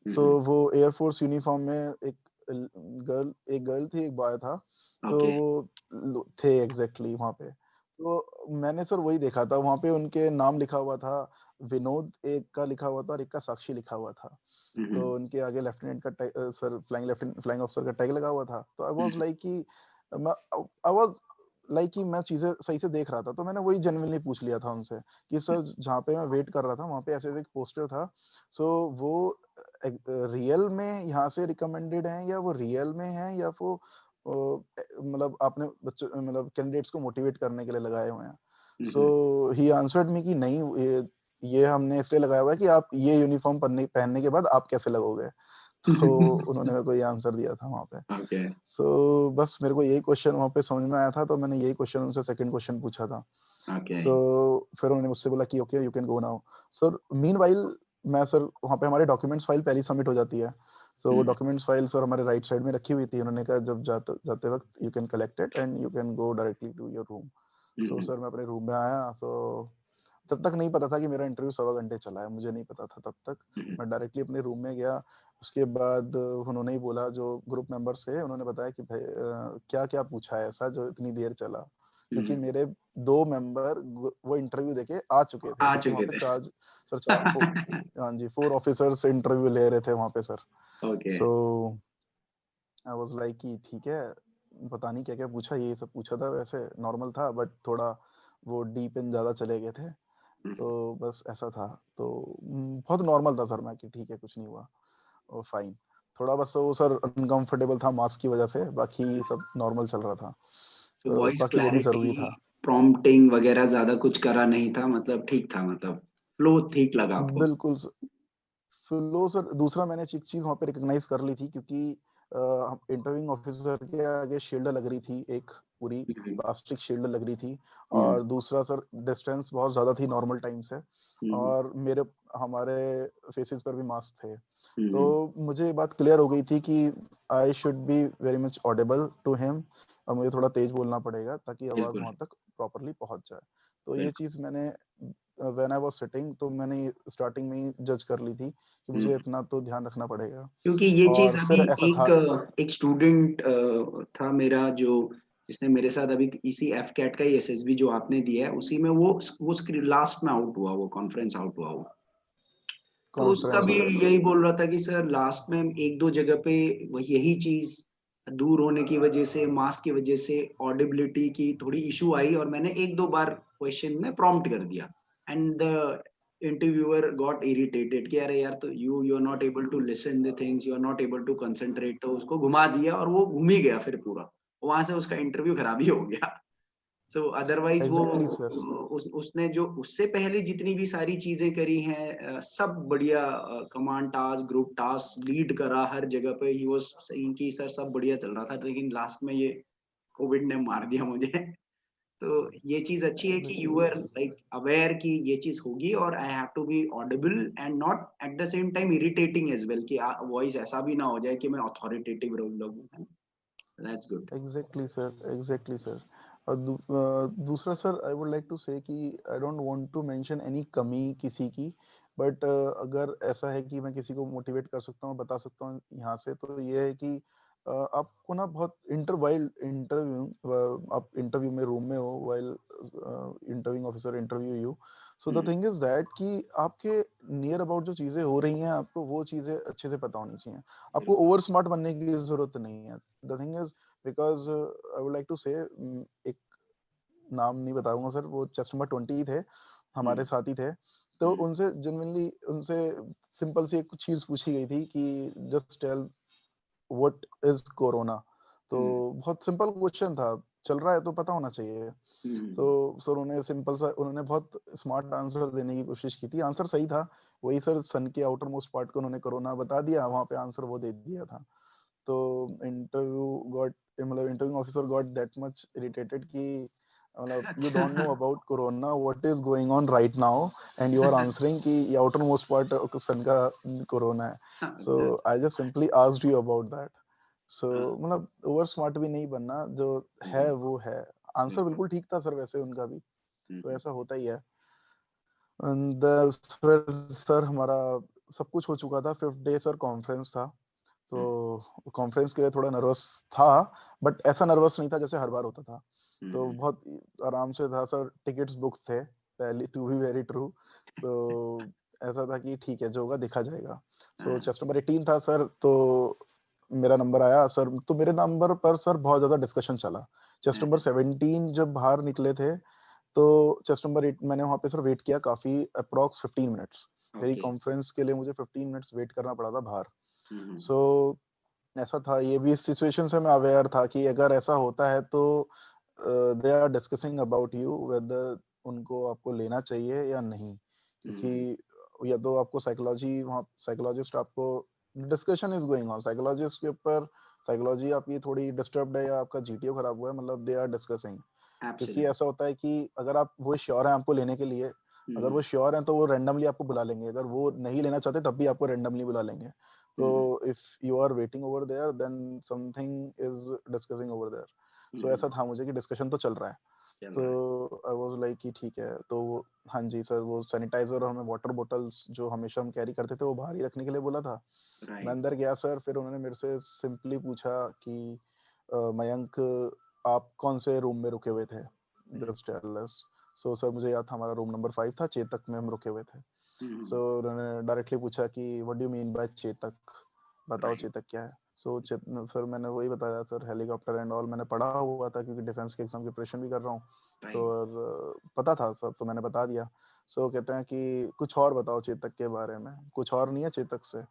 सो वो एयरफोर्स यूनिफॉर्म में एक गर्ल थी, एक बॉय था। तो ओके वो थे एग्जैक्टली वहाँ पे। तो मैंने सर वही देखा था, वहाँ पे उनके नाम लिखा हुआ था। विनोद एक का लिखा हुआ था और एक का साक्षी लिखा हुआ था। तो उनके आगे लेफ्टिनेंट का सर फ्लाइंग ऑफिसर का टैग लगा हुआ था। तो आई वाज लाइक कि मैं आई वाज लाइक कि मैं चीजें सही से देख रहा था। तो मैंने वही जेन्युइनली पूछ लिया था उनसे कि सर जहाँ पे मैं वेट कर रहा था वहाँ पे ऐसे ऐसे एक पोस्टर था। सो वो रियल में यहाँ से रिकमेंडेड है या वो रियल में है या वो मतलब आपने बच्चों मतलब कैंडिडेट्स को मोटिवेट करने के लिए लगाए हुए हैं। सो ही आंसर्ड मी कि नहीं, ये हमने इसलिए लगाया हुआ है कि आप ये यूनिफॉर्म पहनने पहनने के बाद आप कैसे लगोगे। तो उन्होंने मेरे को ये आंसर दिया था वहाँ पे। ओके सो बस मेरे को यही क्वेश्चन वहाँ पे समझ में आया था, तो मैंने यही क्वेश्चन उनसे सेकंड क्वेश्चन पूछा था। ओके सो फिर उन्होंने मुझसे बोला कि okay you can go now. Sir meanwhile मैं सर वहाँ पे हमारे डॉक्यूमेंट्स फाइल पहली सबमिट हो जाती है। सो वो डॉक्यूमेंट्स फाइल सर हमारे राइट साइड में रखी हुई थी। उन्होंने कहा जब जाते जाते वक्त you can collect it and you can go directly to your room. So sir मैं अपने रूम में आया। सो तब तक नहीं पता था कि मेरा इंटरव्यू 1.25 घंटे चला है, मुझे नहीं पता था तब तक। मैं डायरेक्टली अपने रूम में गया। उसके बाद उन्होंने ही बोला, जो ग्रुप मेंबर्स थे उन्होंने बताया कि भाई क्या क्या पूछा है ऐसा जो इतनी देर चला। क्योंकि मेरे 2 मेंबर वो इंटरव्यू देके आ चुके थे, आ क्योंकि वहाँ चुके पे थे हाँ जी 4 ऑफिसर्स इंटरव्यू ले रहे थे वहाँ पे sir. Okay so I was like कि ठीक है, पता नहीं क्या क्या पूछा, ये सब पूछा था, वैसे नॉर्मल था बट थोड़ा वो डीप इन ज्यादा चले गए थे। तो बस ऐसा था। तो बहुत नॉर्मल था सर, मैं कि ठीक है कुछ नहीं हुआ और फाइन। थोड़ा बस वो सर अनकंफर्टेबल था मास्क की वजह से, बाकी सब नॉर्मल चल रहा था। तो तो वॉइस बाकी वो भी क्लैरिटी जरूरी था। प्रॉम्प्टिंग वगैरह ज्यादा कुछ करा नहीं था, मतलब ठीक था, मतलब फ्लो ठीक लगा आपको? बिल्कुल फ्लो सर। दूसरा मैंने एक चीज वहाँ पे रिकॉग्नाइज कर ली थी, क्योंकि इंटरव्यूइंग ऑफिसर के आगे शील्ड लग रही थी, एक पूरी प्लास्टिक शील्ड लग रही थी। और दूसरा सर डिस्टेंस बहुत ज्यादा थी नॉर्मल टाइम से। और हमारे फेसेस पर भी मास्क थे। तो मुझे ये बात क्लियर हो गई थी कि I should be very much audible to him, और मुझे थोड़ा तेज बोलना पड़ेगा ताकि आवाज बिल्कुल वहां तक प्रॉपरली पहुंच जाए। तो ये बिल्कुल चीज मैंने व्हेन आई वाज सिटिंग, तो मैंने स्टार्टिंग में ही जज कर ली थी कि मुझे इतना तो ध्यान रखना पड़ेगा। क्योंकि ये चीज और अभी फिर ऐसा था। एक स्टूडेंट था मेरा, जो जिसने मेरे साथ अभी इसी एफ कैट का ही एसएसबी जो आपने दिया है उसी में वो लास्ट में आउट हुआ, वो कॉन्फ्रेंस आउट हुआ वो। तो उसका कॉन्फ्रेंस भी में यही बोल रहा था कि सर लास्ट में एक दो जगह पे वो यही चीज दूर होने की वजह से, मास्क की वजह से ऑडिबिलिटी की थोड़ी इशू आई, और मैंने एक दो बार क्वेश्चन में प्रॉम्प्ट कर दिया and the interviewer got irritated कि अरे यार, तो you are not able to listen the things, you are not able to concentrate. तो उसको घुमा दिया और वो घूम ही गया फिर पूरा, वहां से उसका इंटरव्यू खराब ही हो गया। सो अदरवाइज वो एग्जैक्टली सर। उसने जो उससे पहले जितनी भी सारी चीजें करी हैं सब बढ़िया, command task, group task lead करा हर जगह पे, ही वाज सेइंग कि सर सब बढ़िया चल रहा था, लेकिन लास्ट में ये कोविड ने मार दिया मुझे। तो ये चीज अच्छी है कि यू आर लाइक अवेयर कि ये चीज होगी, और I have to be audible and not at the same time irritating as well, कि वॉइस ऐसा भी ना हो जाए कि मैं अथॉरिटेटिव रहूं। That's good. Exactly sir. Exactly sir. और दूसरा sir, I would like to say कि I don't want to mention any कमी किसी की, बट अगर ऐसा है कि मैं किसी को मोटिवेट कर सकता हूँ, बता सकता हूँ यहाँ से, तो ये है कि आपको ना बहुत वाइल इंटरव्यू, आप इंटरव्यू में रूम में हो, while interviewing officer interview you. So the thing is that कि आपके नियर अबाउट जो चीजें हो रही हैं, आपको वो चीजें अच्छे से पता होनी चाहिए। आपको बिल्कुल ओवर स्मार्ट बनने की जरूरत नहीं है। The thing is, because I would like to say, एक नाम नहीं बताऊंगा सर, वो चेस्ट नंबर 20 थे, हमारे साथ ही थे। तो उनसे जेन्युइनली उनसे सिंपल सी एक चीज पूछी गई थी कि just tell what is corona. तो बहुत सिंपल क्वेश्चन था, चल रहा है तो पता होना चाहिए। तो सर उन्होंने सिंपल सा, उन्होंने बहुत स्मार्ट आंसर देने की कोशिश की थी, आंसर सही था, वही सर सन के आउटर मोस्ट पार्ट को उन्होंने कोरोना बता दिया, वहां पे आंसर वो दे दिया था। तो इंटरव्यू गॉट, मतलब interview officer got that much irritated कि मतलब यू डोंट नो अच्छा। About corona, what is going on right now and you are answering कि ये आउटर मोस्ट पार्ट सन का कोरोना है। सो अच्छा। I just simply asked you about that. So हाँ, मतलब ओवर स्मार्ट भी नहीं बनना, जो है बिल्कुल, वो है। आंसर बिल्कुल। बिल्कुल ठीक था सर वैसे उनका भी, हुँ, तो हुँ, ऐसा होता ही है। एंड फिर सर हमारा सब कुछ हो चुका था, 5th डे सर कॉन्फ्रेंस था। हुँ, तो कॉन्फ्रेंस के लिए थोड़ा नर्वस था, बट ऐसा नर्वस नहीं था जैसे हर बार होता था। हुँ, तो हुँ। बहुत आराम से था सर, टिकट्स बुक थे पहले, टू बी वेरी ट्रू। तो ऐसा था कि ठीक है जो होगा देखा जाएगा। सो हाँ, चेस्ट नंबर 18 था सर, तो मेरा नंबर आया सर, तो मेरे नंबर पर सर बहुत ज्यादा डिस्कशन चला। चेस्ट नंबर अच्छा, 17 जब बाहर निकले थे, तो चेस्ट नंबर 8 मैंने वहां पे सर वेट किया काफी, अप्रॉक्स 15 मिनट्स। मेरी ओके। कॉन्फ्रेंस के लिए मुझे 15 मिनट्स वेट करना पड़ा था बाहर। हुँ, हुँ, सो ऐसा था, ये भी इस सिचुएशन से मैं अवेयर था कि अगर ऐसा होता है तो they are discussing about you whether उनको आपको लेना चाहिए या नहीं, हुँ, क्योंकि या तो आपको साइकोलॉजी, वहाँ साइकोलॉजिस्ट आपको, discussion is going on psychologist के ऊपर, साइकोलॉजी आपकी थोड़ी डिस्टर्ब्ड है या आपका जीटीओ खराब हुआ है, मतलब दे आर डिस्कसिंग। क्योंकि एब्सोल्यूट। ऐसा होता है कि अगर आप वो श्योर हैं आपको लेने के लिए, अगर हुँ, वो श्योर हैं तो वो रैंडमली आपको बुला लेंगे, अगर वो नहीं लेना चाहते तब भी आपको रैंडमली बुला लेंगे। तो hmm, if you are waiting over there then something is discussing over there. Hmm, so hmm, ऐसा था मुझे कि डिस्कशन तो चल रहा है। चल तो रहा है। आई वाज लाइक कि ठीक है, तो हाँ जी सर, वो सैनिटाइजर और हमें वाटर बॉटल्स जो हमेशा हम कैरी करते थे वो बाहर ही रखने के लिए बोला था। मैं राइट। अंदर गया सर, फिर उन्होंने मेरे से सिंपली पूछा कि मयंक आप कौन से रूम में रुके हुए थे, hmm, just tell us. So sir मुझे याद था हमारा रूम नंबर 5 था, चेतक में हम रुके हुए थे। हुँ, सो हुँ, उन्होंने डायरेक्टली पूछा कि what do you mean by Chetak, बताओ राइट, चेतक क्या है। सो सर मैंने वही बताया सर, हेलीकॉप्टर एंड ऑल मैंने पढ़ा हुआ था क्योंकि डिफेंस के एग्जाम की प्रिपरेशन भी कर रहा हूँ। तो राइट। और पता था सब, तो मैंने बता दिया। सो कहते हैं कि कुछ और बताओ चेतक के बारे में, कुछ और नहीं है चेतक से।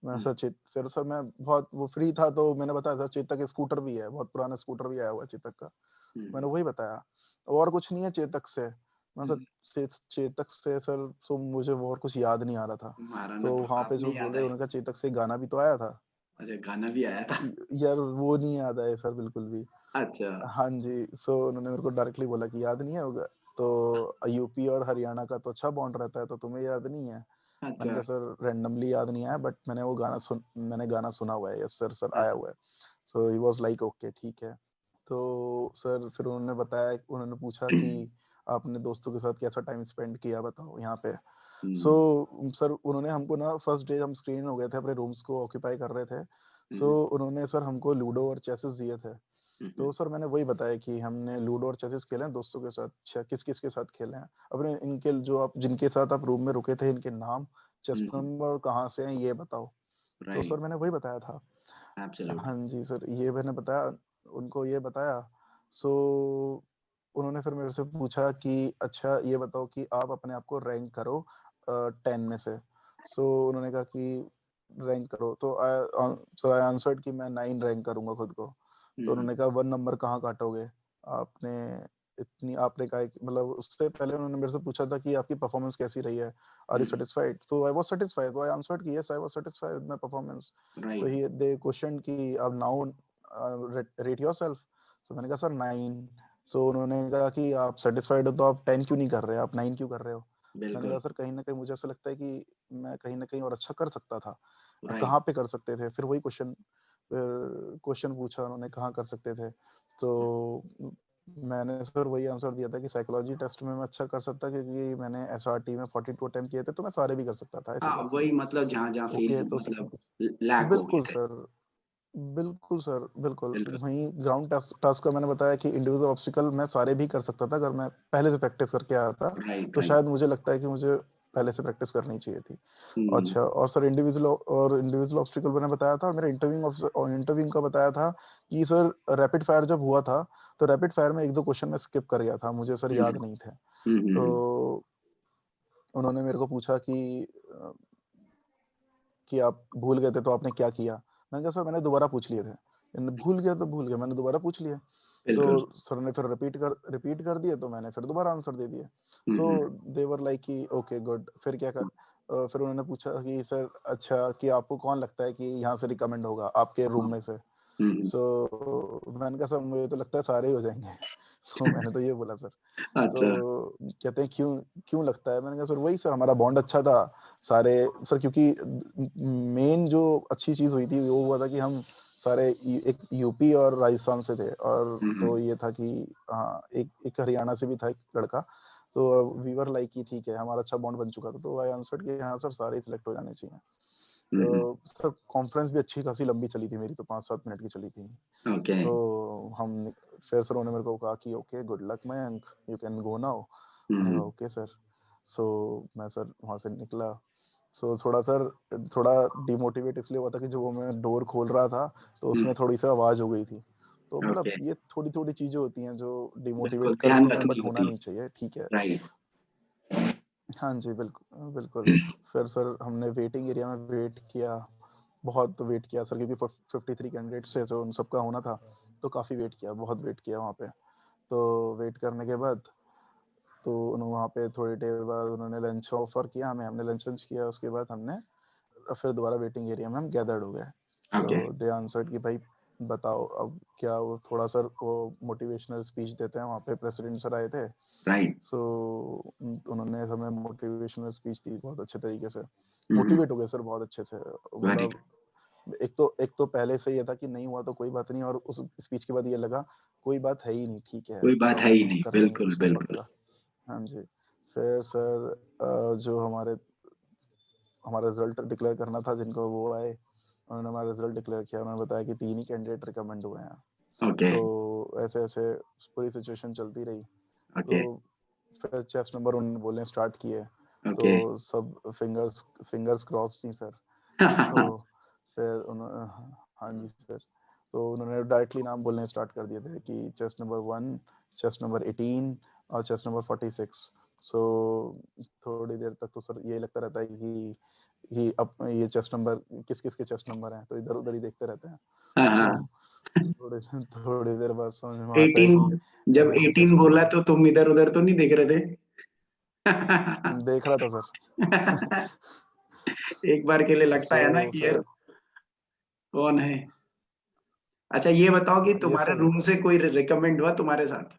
मैं हुँ, सर फिर सर मैं बहुत वो फ्री था तो मैंने बताया सर चेतक स्कूटर भी है, बहुत पुराना स्कूटर भी आया हुआ है चेतक का। हुँ, मैंने हुँ, वही बताया, और कुछ नहीं है चेतक से। मैं हुँ, सर चेतक से सर, तो मुझे वो और कुछ याद नहीं आ रहा था। महाराणा तो वहां पे प्रताप जो नहीं याद बोले, आए? उन्होंने कहा चेतक से गाना भी तो आया था। अच्छा, गाना भी आया था। यार वो नहीं याद आया सर बिल्कुल भी। अच्छा, हाँ जी, सो उन्होंने मेरे को डायरेक्टली बोला कि याद नहीं है होगा, तो यूपी और हरियाणा का तो अच्छा बॉन्ड रहता है, तो तुम्हें याद नहीं है। मैंने अच्छा, कहा सर रैंडमली याद नहीं आया, बट मैंने गाना सुना हुआ है, यस सर, सर हाँ, आया हुआ है। सो ही वाज लाइक ओके ठीक है। तो सर फिर उन्होंने बताया, उन्होंने पूछा कि आपने दोस्तों के साथ कैसा टाइम स्पेंड किया बताओ यहाँ पे। सो हुँ, सर उन्होंने हमको ना, फर्स्ट डे हम स्क्रीन हो गए थे, अपने रूम्स को ऑक्यूपाई कर रहे थे। हुँ, सो हुँ, उन्होंने सर हमको लूडो और चेसेस दिए थे। हुँ, तो हुँ, सर मैंने वही बताया कि हमने लूडो और चेसेस खेले हैं दोस्तों के साथ। अच्छा किस किस के साथ खेले हैं, अपने इनके जो आप जिनके साथ आप रूम में रुके थे, इनके नाम, हुँ, चेस्ट हुँ, नंबर, कहाँ से हैं ये बताओ। तो राइट, सर मैंने वही बताया था। हाँ एब्सोल्यूटली, जी सर, ये मैंने बताया, उनको ये बताया। सो उन्होंने फिर मेरे से पूछा कि अच्छा ये बताओ कि आप अपने आप को रैंक करो 10 में से। सो उन्होंने कहा कि रैंक करो, तो सर आई आंसर्ड कि मैं 9 रैंक करूंगा खुद को। हुँ, तो हुँ, उन्होंने कहा 1 नंबर कहाँ काटोगे आपने, इतनी आपने कहा मतलब उससे पहले उन्होंने मेरे से पूछा था कि आपकी परफॉर्मेंस कैसी रही है, आर हुँ, यू सेटिस्फाइड। तो आई वाज सेटिस्फाइड, तो आई आंसर्ड कि yes I was satisfied with my performance. So right, he they question कि अब नाउ रेट योरसेल्फ। सो मैंने कहा सर 9। सो उन्होंने कहा कि आप सेटिस्फाइड हो तो आप 10 क्यों नहीं कर रहे, आप 9 क्यों कर रहे हो। मैंने कहा बिल्कुल, सर कहीं ना कहीं मुझे ऐसा लगता है कि मैं कहीं ना कहीं और अच्छा कर सकता था। राइट, कहाँ पे कर सकते थे, फिर वही क्वेश्चन, क्वेश्चन पूछा उन्होंने कहाँ कर सकते थे। तो मैंने सर वही आंसर दिया था कि साइकोलॉजी टेस्ट में मैं अच्छा कर सकता, क्योंकि मैंने एसआरटी में 42 अटेम्प्ट किए थे, तो मैं सारे भी कर सकता था, ऐसी हाँ, बात थी। वही मतलब जहाँ-जहाँ ओके फ़ील तो मतलब लैक हो गए बिल्कुल थे, सर, बिल्कुल सर, बिल्कुल। बिल्कुल, वहीं ग्राउंड टास्क टास्क का मैंने बताया कि इंडिविजुअल ऑब्स्टिकल मैं सारे भी कर सकता था अगर मैं पहले से प्रैक्टिस करके आया था। राइट, तो राइट, शायद मुझे लगता है कि मुझे पहले से प्रैक्टिस करनी चाहिए थी। हुँ, अच्छा, और सर इंडिविजुअल ऑब्स्टिकल मैंने बताया था, और मेरे इंटरव्यू का बताया था कि सर रैपिड फायर जब हुआ था, तो रैपिड फायर में 1-2 क्वेश्चन मैं स्किप कर गया था, मुझे सर हुँ, याद नहीं थे। हुँ, हुँ, तो हुँ, उन्होंने मेरे को पूछा कि आप भूल गए थे तो आपने क्या किया? मैंने कहा सर मैंने दोबारा पूछ लिए थे। भूल गया तो भूल गया, मैंने दोबारा पूछ लिया। तो बिल्कुल। सर ने फिर रिपीट कर दिए, तो मैंने फिर दोबारा आंसर दे दिए। सो दे वर लाइक कि ओके गुड। फिर फिर उन्होंने पूछा कि सर अच्छा कि आपको कौन लगता है कि यहाँ से रिकमेंड होगा आपके रूम में से। सो मैंने कहा सर मुझे तो लगता है सारे ही हो जाएंगे। तो मैंने तो ये बोला सर। तो अच्छा। कहते हैं क्यों क्यों लगता है? मैंने कहा सर वही सर, हमारा बॉन्ड अच्छा था सारे। सर क्योंकि मेन जो अच्छी चीज हुई थी वो हुआ था कि हम सारे एक यूपी और राजस्थान से थे, और तो ये था कि हाँ एक हरियाणा से भी था एक लड़का। तो वी वर लाइक कि ठीक है, हमारा अच्छा बॉन्ड बन चुका था। तो आई आंसर्ड कि हाँ सर सारे सिलेक्ट हो जाने चाहिए। तो सर कॉन्फ्रेंस भी अच्छी खासी लंबी चली थी मेरी, तो 5-7 मिनट की चली थी। ओके। तो हम फिर सर उन्होंने मेरे को कहा कि okay good luck Mayank, you can go now. मैंने कहा ओके सर। सो मैं सर वहाँ से निकला। सो थोड़ा डिमोटिवेट इसलिए हुआ था कि जो वो मैं डोर खोल रहा था तो उसमें थोड़ी सी आवाज हो गई थी। तो मतलब ओके। ये थोड़ी थोड़ी चीजें होती हैं जो डिमोटिवेट बिल्कुल ध्यान करती हैं, रखनी बट होना होती। नहीं चाहिए, ठीक है। राइट। हाँ जी, बिल्कुल बिल्कुल। फिर सर हमने वेटिंग एरिया में वेट किया, बहुत वेट किया सर, क्योंकि 53 कैंडिडेट्स थे तो उन सबका होना था। तो काफ़ी वेट किया, बहुत वेट किया वहाँ पे। तो वेट करने के बाद तो उन्होंने वहाँ पे थोड़ी देर बाद उन्होंने लंच ऑफर किया हमें, हमने लंच किया। उसके बाद हमने फिर दोबारा वेटिंग एरिया में हम गैदर्ड हो गए। ओके। तो दे आंसर्ड कि भाई बताओ अब क्या। वो थोड़ा सर वो मोटिवेशनल स्पीच देते हैं, वहाँ पे प्रेसिडेंट सर आए थे। राइट। सो उन्होंने हमें मोटिवेशनल स्पीच दी बहुत अच्छे तरीके से। मोटिवेट हो गए सर बहुत अच्छे से। वेरी मतलब एक तो पहले से ये था कि नहीं हुआ तो कोई बात नहीं, और उस स्पीच के बाद ये लगा कोई बात है ही नहीं, ठीक है कोई बात है हम ही नहीं। कर लेंगे बिल्कुल कुछ तो बिल्कुल। पक्का। हाँ जी। फिर सर जो हमारा रिजल्ट डिक्लेयर करना था, जिनको वो आए उन्होंने हमारा रिजल्ट डिक्लेयर किया। उन्होंने बताया कि 3 ही कैंडिडेट रिकमेंड हुए हैं। ओके। सो ऐसे ऐसे पूरी सिचुएशन चलती रही। तो ओके। फिर चेस्ट नंबर उन्होंने बोलने स्टार्ट किए। तो ओके। सब फिंगर्स क्रॉस थी सर। तो फिर उन्होंने, हाँ जी सर, तो उन्होंने डायरेक्टली नाम बोलने स्टार्ट कर दिए थे कि चेस्ट नंबर 1, चेस्ट नंबर 18 और चेस्ट नंबर 46। सो थोड़ी देर तक तो सर यही लगता रहता है कि अब ये चेस्ट नंबर किस किस के चेस्ट नंबर हैं, तो इधर उधर ही देखते रहते हैं। हाँ तो हाँ। थोड़ी थोड़ी देर बाद समझ में आता है 18, कि जब हमारे 18 चेस्ट बोला नंबर तो तुम इधर उधर तो नहीं देख रहे थे? देख रहा था सर। एक बार के लिए लगता सो है ना कि यार सर कौन है। अच्छा ये बताओ कि ये तुम्हारे सब रूम होता है। से कोई रिकमेंड हुआ तुम्हारे साथ?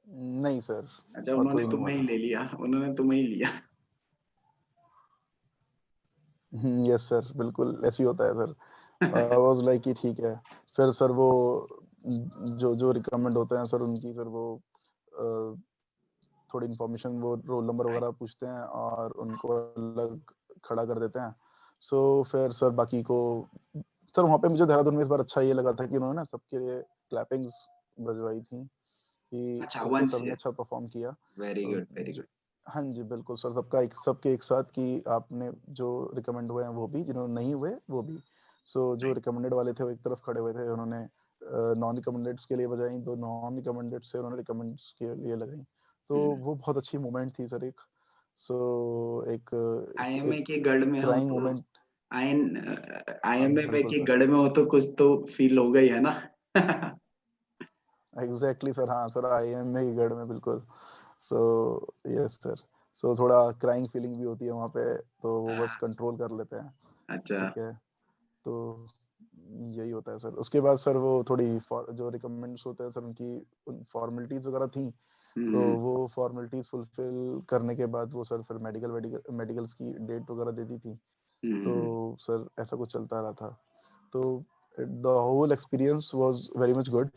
नहीं सर, अच्छा और उन्होंने कोई नहीं हुआ तुम्हें ही था। ले लिया, उन्होंने तुम्हें ही लिया। यस सर, बिल्कुल ऐसे ही होता है सर। आई वाज लाइक कि ठीक है। फिर सर वो जो जो रिकमेंड होते हैं सर, उनकी सर वो अ, थोड़ी इन्फॉर्मेशन, वो रोल नंबर वगैरह पूछते हैं और उनको अलग खड़ा कर देते हैं। सो फिर सर बाकी को, सर वहाँ पे मुझे देहरादून में इस बार अच्छा ये लगा था कि उन्होंने ना सबके लिए क्लैपिंग्स बजवाई थी, कि अच्छा ओके वन सबने से। अच्छा परफॉर्म किया। वेरी गुड वेरी जो, गुड। हाँ जी बिल्कुल सर, सबके एक साथ कि आपने जो रिकमेंड हुए हैं वो भी, जिन्होंने नहीं हुए वो भी। सो जो रिकमेंडेड वाले थे वो एक तरफ खड़े हुए थे, उन्होंने नॉन रिकमेंडेड्स के लिए बजाई, दो नॉन रिकमेंडेड से उन्होंने रिकमेंड्स के लिए लगाई। तो वो बहुत अच्छी मोमेंट थी सर एक। सो एक आईएमए एक के गढ़ में हो क्राइंग तो मोमेंट। हाँ आईएमए में बिल्कुल के सर, गढ़ में हो तो कुछ तो फील हो गई है ना? Exactly sir. हाँ सर, IIM में ही गढ़ में बिल्कुल। So yes sir. सो थोड़ा क्राइंग फीलिंग भी होती है वहाँ पे, तो वो बस कंट्रोल कर लेते हैं, अच्छा। ठीक है। तो यही होता है सर। उसके बाद सर वो थोड़ी जो रिकमेंड्स होते हैं सर, उनकी फॉर्मेलिटीज वगैरह थी। तो हम्म। वो फॉर्मेलिटीज फुलफिल करने के बाद वो सर फिर मेडिकल्स की डेट वगैरह दे दी थी। तो हम्म। सर ऐसा कुछ चलता रहा था। तो the whole experience was very much good.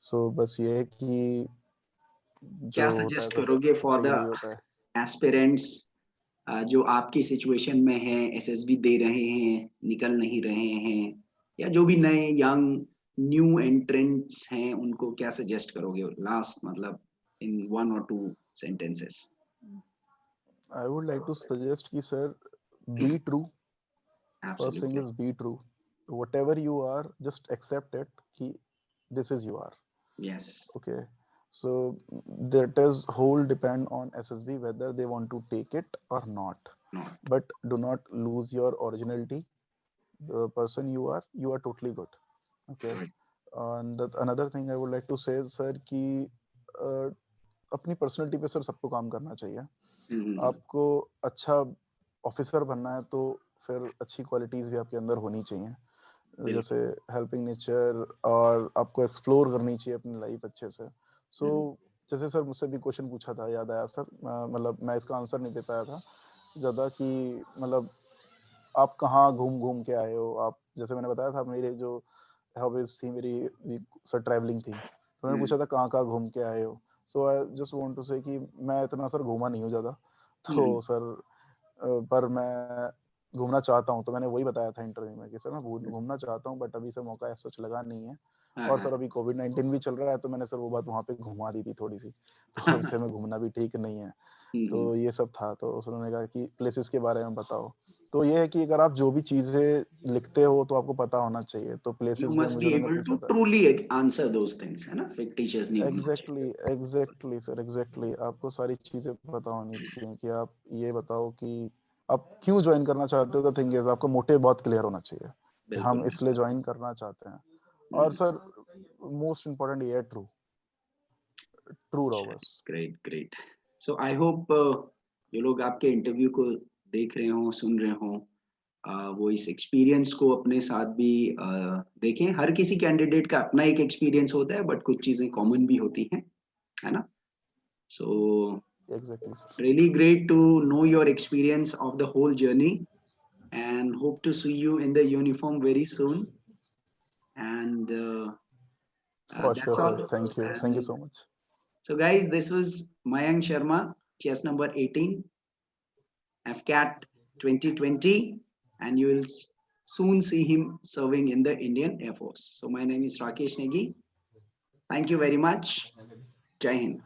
So बस ये है कि जो क्या होता है सजेस्ट सर, करोगे फॉर द बेसिकली ये होता है। एस्पिरेंट्स जो आपकी सिचुएशन में है, एसएसबी दे रहे हैं, निकल नहीं रहे हैं, या जो भी नए यंग न्यू एंट्रेंट्स हैं, उनको क्या सजेस्ट करोगे लास्ट, मतलब in 1 or 2 sentences? I would like to suggest कि sir be true. First thing absolutely. Is be true. whatever you are, just accept it कि this is you are. Yes. Okay, so that is whole depend on SSB whether they want to take it or not. Not. But do not lose your originality. The person you are totally good. Okay. And another thing I would like to say sir कि अपनी personality पे sir सबको काम करना चाहिए। आपको अच्छा officer बनना है तो फिर अच्छी क्वालिटीज भी आपके अंदर होनी चाहिए, जैसे हेल्पिंग नेचर, और आपको एक्सप्लोर करनी चाहिए अपनी लाइफ अच्छे से। सो जैसे सर मुझसे भी क्वेश्चन पूछा था, याद आया सर, मतलब मैं इसका आंसर नहीं दे पाया था ज़्यादा कि मतलब आप कहाँ घूम घूम के आए हो। आप जैसे मैंने बताया था मेरे जो हॉबीज थी मेरी सर ट्रैवलिंग थी, तो मैंने पूछा था कहाँ कहाँ घूम के आए हो। सो I just want to say कि मैं इतना सर घूमा नहीं हूँ ज़्यादा, तो सर पर मैं घूमना चाहता हूँ। तो मैंने वही बताया था इंटरव्यू में कि सर मैं घूमना चाहता हूँ, बट अभी से मौका ऐसा सच लगा नहीं है। और सर अभी कोविड-19 भी चल रहा है, तो मैंने सर वो बात वहाँ पे घुमा दी थी थोड़ी सी, तो ऐसे में घूमना भी ठीक नहीं है। तो ये सब था, तो उन्होंने कहा कि प्लेसेस के बारे में बताओ। तो ये है कि अगर आप जो भी चीजें लिखते हो तो आपको पता होना चाहिए। तो प्लेसेस You में must मुझे be उन्होंने able पूछा to था। truly answer those things, है ना, fictitious नहीं होना चाहिए। एग्जैक्टली सर, एग्जैक्टली आपको सारी चीजें पता होनी चाहिए कि आप ये बताओ कि आप क्यों ज्वाइन करना चाहते हो। द थिंग इज आपका मोटिव बहुत क्लियर होना चाहिए कि हम बिल्कुल। इसलिए ज्वाइन करना चाहते हैं। और सर मोस्ट इम्पोर्टेंट ये है ट्रू रहो बस। Great great. So I hope जो लोग आपके इंटरव्यू को देख रहे हो, सुन रहे हो, वो इस एक्सपीरियंस को अपने साथ भी देखें। हर किसी कैंडिडेट का अपना एक एक्सपीरियंस होता है, बट कुछ चीजें कॉमन भी होती हैं, है ना। So exactly sir. really great to know your experience of the whole journey, and hope to see you in the uniform very soon. And for sure that's sir, all. Thank you And so much. so guys, this was Mayank Sharma, chess number 18, FCAT 2020, and you will soon see him serving in the Indian Air Force. So my name is Rakesh Negi. Thank you very much. Jai Hind.